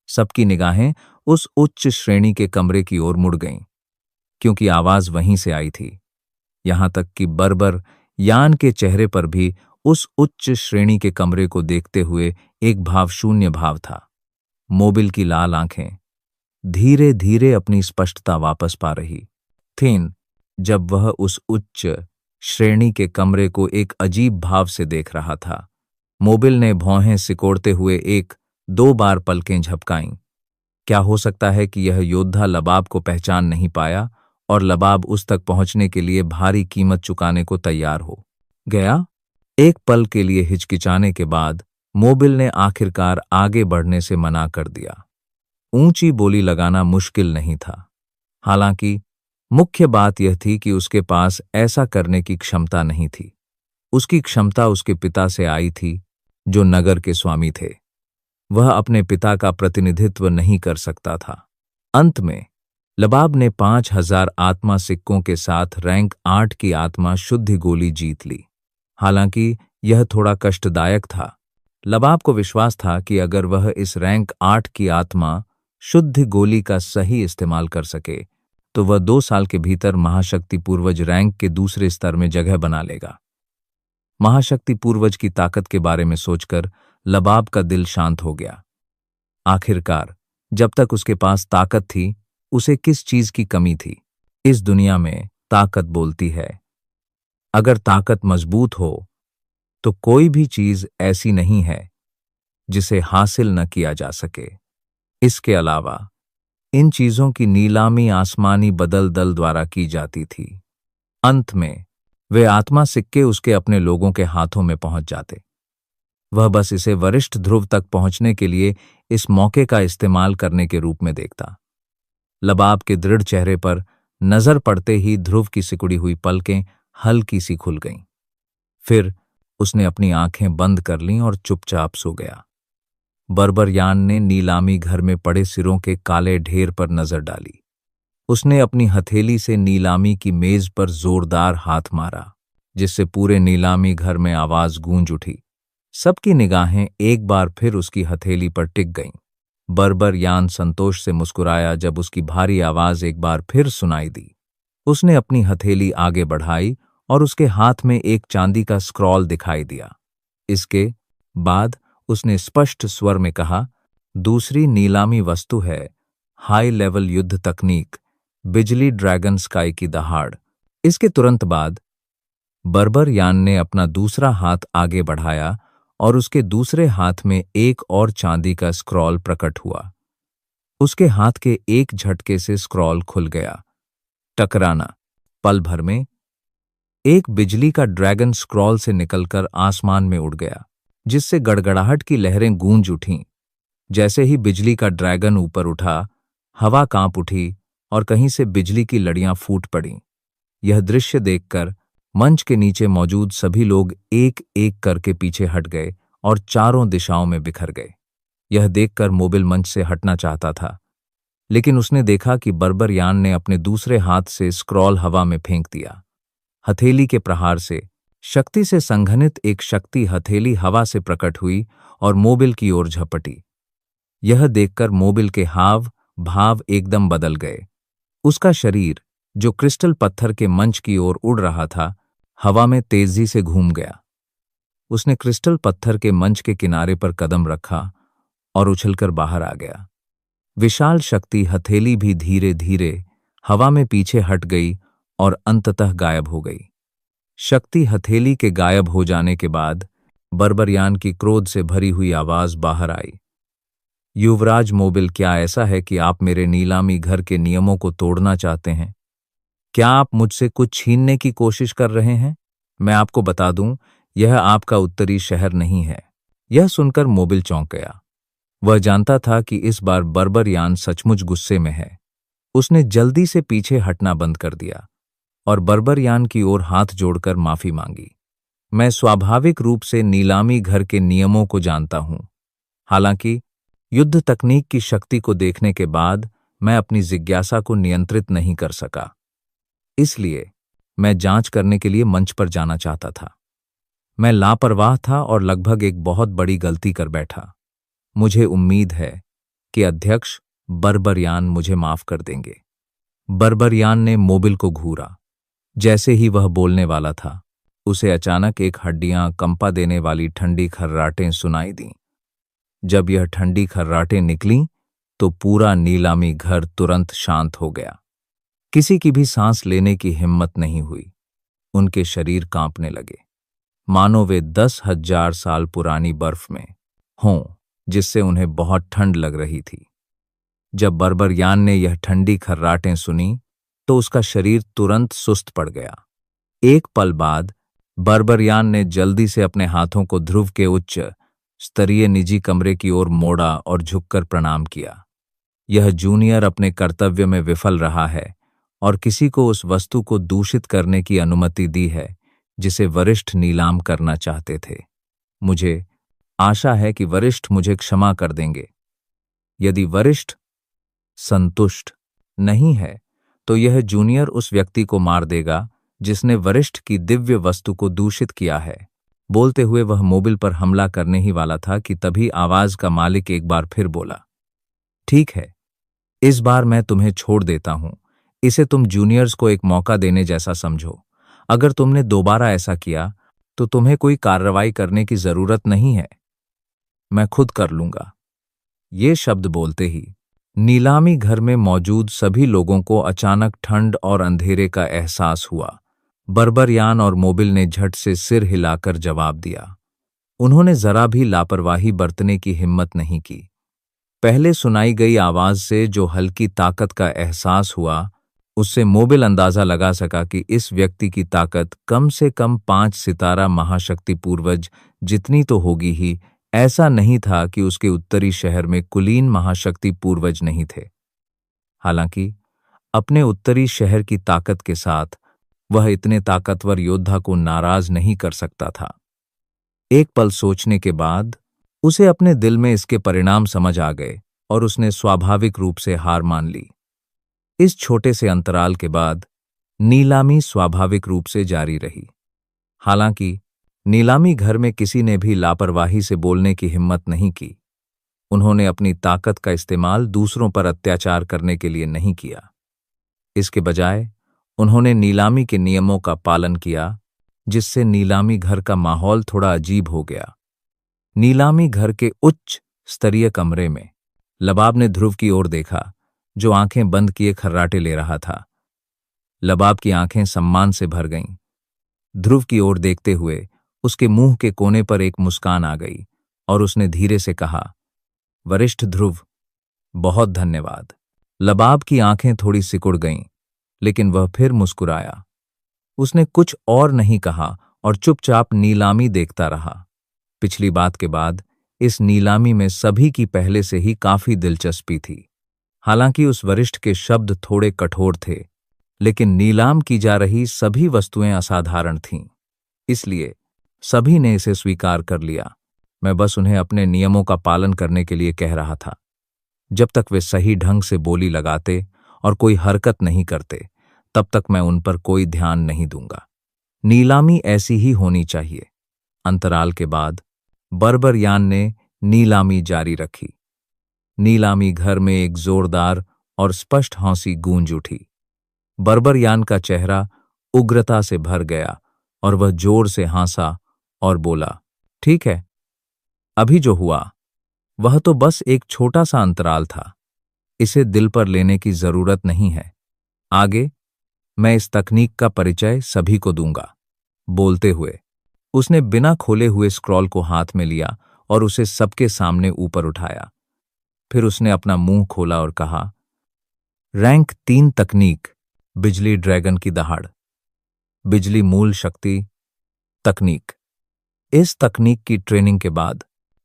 सबकी निगाहें उस उच्च श्रेणी के कमरे की ओर मुड़ गईं, क्योंकि आवाज वहीं से आई थी। यहां तक कि बर्बर यान के चेहरे पर भी उस उच्च श्रेणी के कमरे को देखते हुए एक भावशून्य भाव था। मोबिल की लाल आंखें धीरे धीरे अपनी स्पष्टता वापस पा रही थीं जब वह उस उच्च श्रेणी के कमरे को एक अजीब भाव से देख रहा था। मोबिल ने भौहें सिकोड़ते हुए 1-2 बार पलकें झपकाईं। क्या हो सकता है कि यह योद्धा लबाब को पहचान नहीं पाया और लबाब उस तक पहुंचने के लिए भारी कीमत चुकाने को तैयार हो गया? एक पल के लिए हिचकिचाने के बाद मोबिल ने आखिरकार आगे बढ़ने से मना कर दिया। ऊंची बोली लगाना मुश्किल नहीं था। हालांकि मुख्य बात यह थी कि उसके पास ऐसा करने की क्षमता नहीं थी। उसकी क्षमता उसके पिता से आई थी, जो नगर के स्वामी थे। वह अपने पिता का प्रतिनिधित्व नहीं कर सकता था। अंत में लबाब ने 5000 आत्मा सिक्कों के साथ रैंक 8 की आत्मा शुद्ध गोली जीत ली। हालांकि यह थोड़ा कष्टदायक था। लबाब को विश्वास था कि अगर वह इस रैंक 8 की आत्मा शुद्ध गोली का सही इस्तेमाल कर सके, तो वह 2 साल के भीतर महाशक्ति पूर्वज रैंक के दूसरे स्तर में जगह बना लेगा। महाशक्ति पूर्वज की ताकत के बारे में सोचकर लबाब का दिल शांत हो गया। आखिरकार जब तक उसके पास ताकत थी, उसे किस चीज की कमी थी? इस दुनिया में ताकत बोलती है। अगर ताकत मजबूत हो तो कोई भी चीज ऐसी नहीं है जिसे हासिल न किया जा सके। इसके अलावा इन चीजों की नीलामी आसमानी बदल दल द्वारा की जाती थी। अंत में वे आत्मा सिक्के उसके अपने लोगों के हाथों में पहुंच जाते। वह बस इसे वरिष्ठ ध्रुव तक पहुंचने के लिए इस मौके का इस्तेमाल करने के रूप में देखता। लबाब के दृढ़ चेहरे पर नजर पड़ते ही ध्रुव की सिकुड़ी हुई पलकें हल्की सी खुल गईं। फिर उसने अपनी आंखें बंद कर लीं और चुपचाप सो गया। बर्बरयान ने नीलामी घर में पड़े सिरों के काले ढेर पर नजर डाली। उसने अपनी हथेली से नीलामी की मेज पर जोरदार हाथ मारा, जिससे पूरे नीलामी घर में आवाज गूंज उठी। सबकी निगाहें एक बार फिर उसकी हथेली पर टिक गईं। बर्बरयान संतोष से मुस्कुराया जब उसकी भारी आवाज एक बार फिर सुनाई दी। उसने अपनी हथेली आगे बढ़ाई और उसके हाथ में एक चांदी का स्क्रॉल दिखाई दिया। इसके बाद उसने स्पष्ट स्वर में कहा, दूसरी नीलामी वस्तु है हाई लेवल युद्ध तकनीक, बिजली ड्रैगन स्काई की दहाड़। इसके तुरंत बाद बर्बरयान ने अपना दूसरा हाथ आगे बढ़ाया और उसके दूसरे हाथ में एक और चांदी का स्क्रॉल प्रकट हुआ। उसके हाथ के एक झटके से स्क्रॉल खुल गया। टकराना। पल भर में एक बिजली का ड्रैगन स्क्रॉल से निकलकर आसमान में उड़ गया, जिससे गड़गड़ाहट की लहरें गूंज उठीं। जैसे ही बिजली का ड्रैगन ऊपर उठा, हवा कांप उठी और कहीं से बिजली की लड़ियां फूट पड़ीं। यह दृश्य देखकर मंच के नीचे मौजूद सभी लोग एक एक करके पीछे हट गए और चारों दिशाओं में बिखर गए। यह देखकर मोबिल मंच से हटना चाहता था, लेकिन उसने देखा कि बर्बरयान ने अपने दूसरे हाथ से स्क्रॉल हवा में फेंक दिया। हथेली के प्रहार से शक्ति से संघनित एक शक्ति हथेली हवा से प्रकट हुई और मोबिल की ओर झपटी। यह देखकर मोबिल के हाव भाव एकदम बदल गए। उसका शरीर, जो क्रिस्टल पत्थर के मंच की ओर उड़ रहा था, हवा में तेजी से घूम गया। उसने क्रिस्टल पत्थर के मंच के किनारे पर कदम रखा और उछलकर बाहर आ गया। विशाल शक्ति हथेली भी धीरे धीरे हवा में पीछे हट गई और अंततः गायब हो गई। शक्ति हथेली के गायब हो जाने के बाद बर्बरयान की क्रोध से भरी हुई आवाज बाहर आई, युवराज मोबिल, क्या ऐसा है कि आप मेरे नीलामी घर के नियमों को तोड़ना चाहते हैं? क्या आप मुझसे कुछ छीनने की कोशिश कर रहे हैं? मैं आपको बता दूं, यह आपका उत्तरी शहर नहीं है। यह सुनकर मोबिल चौंक गया। वह जानता था कि इस बार बर्बरयान सचमुच गुस्से में है। उसने जल्दी से पीछे हटना बंद कर दिया और बर्बरयान की ओर हाथ जोड़कर माफी मांगी। मैं स्वाभाविक रूप से नीलामी घर के नियमों को जानता हूं। हालांकि युद्ध तकनीक की शक्ति को देखने के बाद मैं अपनी जिज्ञासा को नियंत्रित नहीं कर सका। इसलिए मैं जांच करने के लिए मंच पर जाना चाहता था। मैं लापरवाह था और लगभग एक बहुत बड़ी गलती कर बैठा। मुझे उम्मीद है कि अध्यक्ष बर्बरयान मुझे माफ कर देंगे। बर्बरयान ने मोबिल को घूरा। जैसे ही वह बोलने वाला था, उसे अचानक एक हड्डियां कंपा देने वाली ठंडी खर्राटें सुनाई दीं। जब यह ठंडी खर्राटें निकलीं, तो पूरा नीलामी घर तुरंत शांत हो गया। किसी की भी सांस लेने की हिम्मत नहीं हुई। उनके शरीर कांपने लगे, मानो वे 10,000 साल पुरानी बर्फ में हों, जिससे उन्हें बहुत ठंड लग रही थी। जब बर्बरयान ने यह ठंडी खर्राटें सुनी, तो उसका शरीर तुरंत सुस्त पड़ गया। एक पल बाद बर्बरयान ने जल्दी से अपने हाथों को ध्रुव के उच्च स्तरीय निजी कमरे की ओर मोड़ा और झुककर प्रणाम किया। यह जूनियर अपने कर्तव्य में विफल रहा है और किसी को उस वस्तु को दूषित करने की अनुमति दी है जिसे वरिष्ठ नीलाम करना चाहते थे। मुझे आशा है कि वरिष्ठ मुझे क्षमा कर देंगे। यदि वरिष्ठ संतुष्ट नहीं है, तो यह जूनियर उस व्यक्ति को मार देगा जिसने वरिष्ठ की दिव्य वस्तु को दूषित किया है। बोलते हुए वह मोबिल पर हमला करने ही वाला था कि तभी आवाज का मालिक एक बार फिर बोला, ठीक है, इस बार मैं तुम्हें छोड़ देता हूं। इसे तुम जूनियर्स को एक मौका देने जैसा समझो। अगर तुमने दोबारा ऐसा किया तो तुम्हें कोई कार्रवाई करने की जरूरत नहीं है, मैं खुद कर लूंगा। ये शब्द बोलते ही नीलामी घर में मौजूद सभी लोगों को अचानक ठंड और अंधेरे का एहसास हुआ। बर्बरयान और मोबिल ने झट से सिर हिलाकर जवाब दिया। उन्होंने जरा भी लापरवाही बरतने की हिम्मत नहीं की। पहले सुनाई गई आवाज से जो हल्की ताकत का एहसास हुआ, उससे मोबिल अंदाजा लगा सका कि इस व्यक्ति की ताकत कम से कम 5 सितारा महाशक्ति पूर्वज जितनी तो होगी ही। ऐसा नहीं था कि उसके उत्तरी शहर में कुलीन महाशक्ति पूर्वज नहीं थे। हालांकि अपने उत्तरी शहर की ताकत के साथ वह इतने ताकतवर योद्धा को नाराज नहीं कर सकता था। एक पल सोचने के बाद उसे अपने दिल में इसके परिणाम समझ आ गए और उसने स्वाभाविक रूप से हार मान ली। इस छोटे से अंतराल के बाद नीलामी स्वाभाविक रूप से जारी रही। हालांकि नीलामी घर में किसी ने भी लापरवाही से बोलने की हिम्मत नहीं की। उन्होंने अपनी ताकत का इस्तेमाल दूसरों पर अत्याचार करने के लिए नहीं किया। इसके बजाय उन्होंने नीलामी के नियमों का पालन किया, जिससे नीलामी घर का माहौल थोड़ा अजीब हो गया। नीलामी घर के उच्च स्तरीय कमरे में लबाब ने ध्रुव की ओर देखा, जो आंखें बंद किए खर्राटे ले रहा था। लबाब की आंखें सम्मान से भर गईं। ध्रुव की ओर देखते हुए उसके मुंह के कोने पर एक मुस्कान आ गई और उसने धीरे से कहा, वरिष्ठ ध्रुव, बहुत धन्यवाद। लबाब की आंखें थोड़ी सिकुड़ गईं, लेकिन वह फिर मुस्कुराया। उसने कुछ और नहीं कहा और चुपचाप नीलामी देखता रहा। पिछली बात के बाद इस नीलामी में सभी की पहले से ही काफी दिलचस्पी थी। हालांकि उस वरिष्ठ के शब्द थोड़े कठोर थे, लेकिन नीलाम की जा रही सभी वस्तुएं असाधारण थीं। इसलिए सभी ने इसे स्वीकार कर लिया। मैं बस उन्हें अपने नियमों का पालन करने के लिए कह रहा था। जब तक वे सही ढंग से बोली लगाते और कोई हरकत नहीं करते, तब तक मैं उन पर कोई ध्यान नहीं दूंगा। नीलामी ऐसी ही होनी चाहिए। अंतराल के बाद बर्बरयान ने नीलामी जारी रखी। नीलामी घर में एक जोरदार और स्पष्ट हंसी गूंज उठी। बर्बरयान का चेहरा उग्रता से भर गया और वह जोर से हंसा और बोला, ठीक है, अभी जो हुआ वह तो बस एक छोटा सा अंतराल था। इसे दिल पर लेने की जरूरत नहीं है। आगे मैं इस तकनीक का परिचय सभी को दूंगा। बोलते हुए उसने बिना खोले हुए स्क्रॉल को हाथ में लिया और उसे सबके सामने ऊपर उठाया। फिर उसने अपना मुंह खोला और कहा, रैंक 3 तकनीक, बिजली ड्रैगन की दहाड़। बिजली मूल शक्ति तकनीक। इस तकनीक की ट्रेनिंग के बाद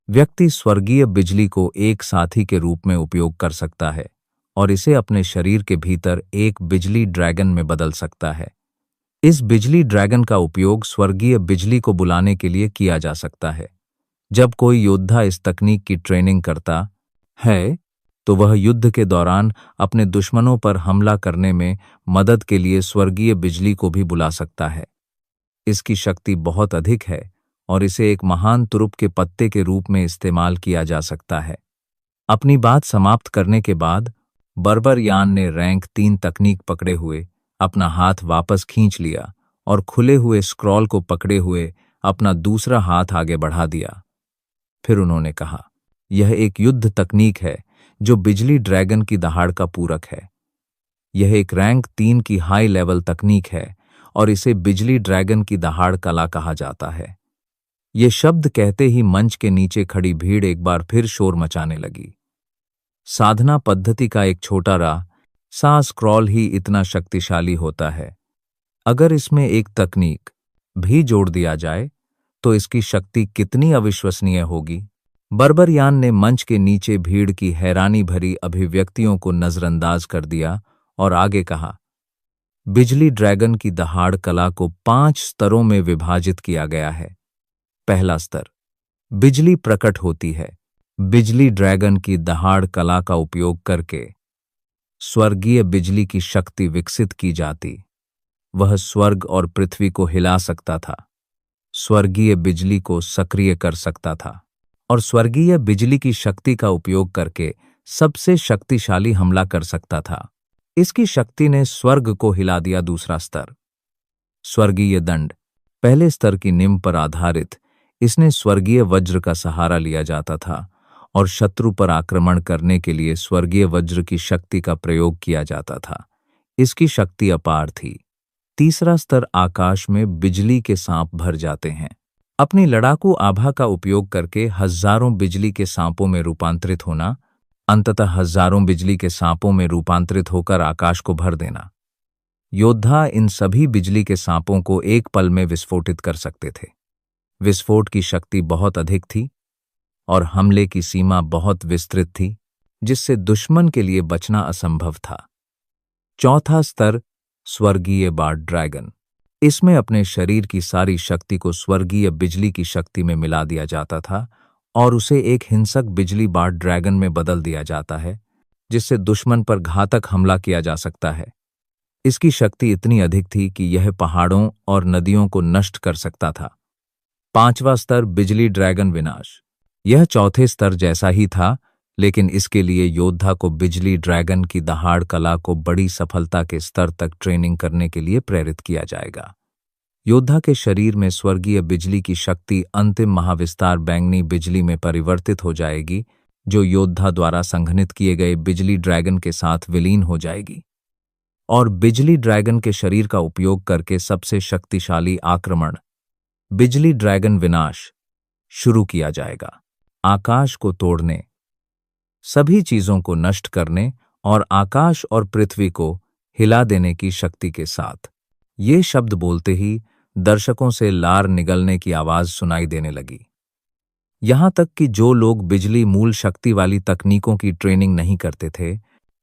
व्यक्ति स्वर्गीय बिजली को एक साथी के रूप में उपयोग कर सकता है और इसे अपने शरीर के भीतर एक बिजली ड्रैगन में बदल सकता है। इस बिजली ड्रैगन का उपयोग स्वर्गीय बिजली को बुलाने के लिए किया जा सकता है। जब कोई योद्धा इस तकनीक की ट्रेनिंग करता है, तो वह युद्ध के दौरान अपने दुश्मनों पर हमला करने में मदद के लिए स्वर्गीय बिजली को भी बुला सकता है। इसकी शक्ति बहुत अधिक है और इसे एक महान तुरुप के पत्ते के रूप में इस्तेमाल किया जा सकता है। अपनी बात समाप्त करने के बाद बर्बरयान ने रैंक 3 तकनीक पकड़े हुए अपना हाथ वापस खींच लिया और खुले हुए स्क्रॉल को पकड़े हुए अपना दूसरा हाथ आगे बढ़ा दिया। फिर उन्होंने कहा, यह एक युद्ध तकनीक है जो बिजली ड्रैगन की दहाड़ का पूरक है। यह एक रैंक 3 की हाई लेवल तकनीक है और इसे बिजली ड्रैगन की दहाड़ कला कहा जाता है। ये शब्द कहते ही मंच के नीचे खड़ी भीड़ एक बार फिर शोर मचाने लगी। साधना पद्धति का एक छोटा सा स्क्रॉल ही इतना शक्तिशाली होता है। अगर इसमें एक तकनीक भी जोड़ दिया जाए तो इसकी शक्ति कितनी अविश्वसनीय होगी। बर्बरयान ने मंच के नीचे भीड़ की हैरानी भरी अभिव्यक्तियों को नजरअंदाज कर दिया और आगे कहा, बिजली ड्रैगन की दहाड़ कला को 5 स्तरों में विभाजित किया गया है। पहला स्तर, बिजली प्रकट होती है। बिजली ड्रैगन की दहाड़ कला का उपयोग करके स्वर्गीय बिजली की शक्ति विकसित की जाती। वह स्वर्ग और पृथ्वी को हिला सकता था, स्वर्गीय बिजली को सक्रिय कर सकता था और स्वर्गीय बिजली की शक्ति का उपयोग करके सबसे शक्तिशाली हमला कर सकता था। इसकी शक्ति ने स्वर्ग को हिला दिया। दूसरा स्तर, स्वर्गीय दंड। पहले स्तर की निम्न पर आधारित इसने स्वर्गीय वज्र का सहारा लिया जाता था और शत्रु पर आक्रमण करने के लिए स्वर्गीय वज्र की शक्ति का प्रयोग किया जाता था। इसकी शक्ति अपार थी। तीसरा स्तर, आकाश में बिजली के सांप भर जाते हैं। अपनी लड़ाकू आभा का उपयोग करके हजारों बिजली के सांपों में रूपांतरित होना। अंततः हजारों बिजली के सांपों में रूपांतरित होकर आकाश को भर देना। योद्धा इन सभी बिजली के सांपों को एक पल में विस्फोटित कर सकते थे। विस्फोट की शक्ति बहुत अधिक थी और हमले की सीमा बहुत विस्तृत थी, जिससे दुश्मन के लिए बचना असंभव था। चौथा स्तर, स्वर्गीय बार्ड ड्रैगन। इसमें अपने शरीर की सारी शक्ति को स्वर्गीय बिजली की शक्ति में मिला दिया जाता था और उसे एक हिंसक बिजली बार्ड ड्रैगन में बदल दिया जाता है, जिससे दुश्मन पर घातक हमला किया जा सकता है। इसकी शक्ति इतनी अधिक थी कि यह पहाड़ों और नदियों को नष्ट कर सकता था। पांचवा स्तर, बिजली ड्रैगन विनाश। यह चौथे स्तर जैसा ही था, लेकिन इसके लिए योद्धा को बिजली ड्रैगन की दहाड़ कला को बड़ी सफलता के स्तर तक ट्रेनिंग करने के लिए प्रेरित किया जाएगा। योद्धा के शरीर में स्वर्गीय बिजली की शक्ति अंतिम महाविस्तार बैंगनी बिजली में परिवर्तित हो जाएगी, जो योद्धा द्वारा संघनित किए गए बिजली ड्रैगन के साथ विलीन हो जाएगी और बिजली ड्रैगन के शरीर का उपयोग करके सबसे शक्तिशाली आक्रमण, बिजली ड्रैगन विनाश, शुरू किया जाएगा। आकाश को तोड़ने, सभी चीजों को नष्ट करने और आकाश और पृथ्वी को हिला देने की शक्ति के साथ। ये शब्द बोलते ही दर्शकों से लार निगलने की आवाज सुनाई देने लगी। यहां तक कि जो लोग बिजली मूल शक्ति वाली तकनीकों की ट्रेनिंग नहीं करते थे,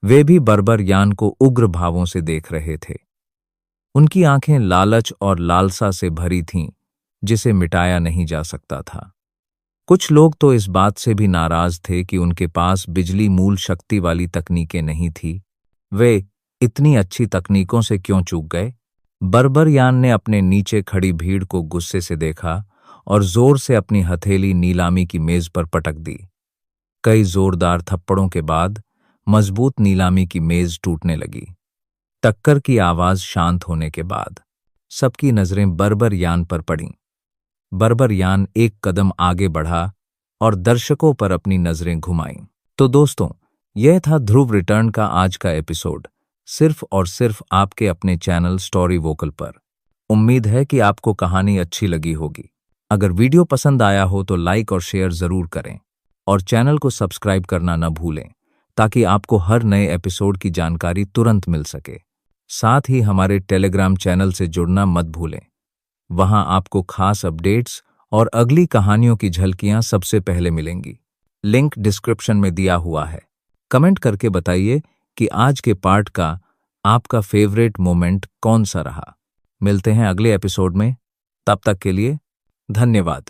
वे भी बर्बर यान को उग्र भावों से देख रहे थे। उनकी आंखें लालच और लालसा से भरी थीं, जिसे मिटाया नहीं जा सकता था। कुछ लोग तो इस बात से भी नाराज थे कि उनके पास बिजली मूल शक्ति वाली तकनीकें नहीं थी। वे इतनी अच्छी तकनीकों से क्यों चूक गए? बर्बर यान ने अपने नीचे खड़ी भीड़ को गुस्से से देखा और जोर से अपनी हथेली नीलामी की मेज पर पटक दी। कई जोरदार थप्पड़ों के बाद मजबूत नीलामी की मेज टूटने लगी। टक्कर की आवाज शांत होने के बाद सबकी नजरें बर्बर यान पर पड़ीं। बर्बर यान एक कदम आगे बढ़ा और दर्शकों पर अपनी नजरें घुमाईं। तो दोस्तों, यह था ध्रुव रिटर्न का आज का एपिसोड, सिर्फ और सिर्फ आपके अपने चैनल स्टोरी वोकल पर। उम्मीद है कि आपको कहानी अच्छी लगी होगी। अगर वीडियो पसंद आया हो तो लाइक और शेयर जरूर करें और चैनल को सब्सक्राइब करना न भूलें, ताकि आपको हर नए एपिसोड की जानकारी तुरंत मिल सके। साथ ही हमारे टेलीग्राम चैनल से जुड़ना मत भूलें। वहां आपको खास अपडेट्स और अगली कहानियों की झलकियां सबसे पहले मिलेंगी। लिंक डिस्क्रिप्शन में दिया हुआ है। कमेंट करके बताइए कि आज के पार्ट का आपका फेवरेट मोमेंट कौन सा रहा। मिलते हैं अगले एपिसोड में, तब तक के लिए धन्यवाद।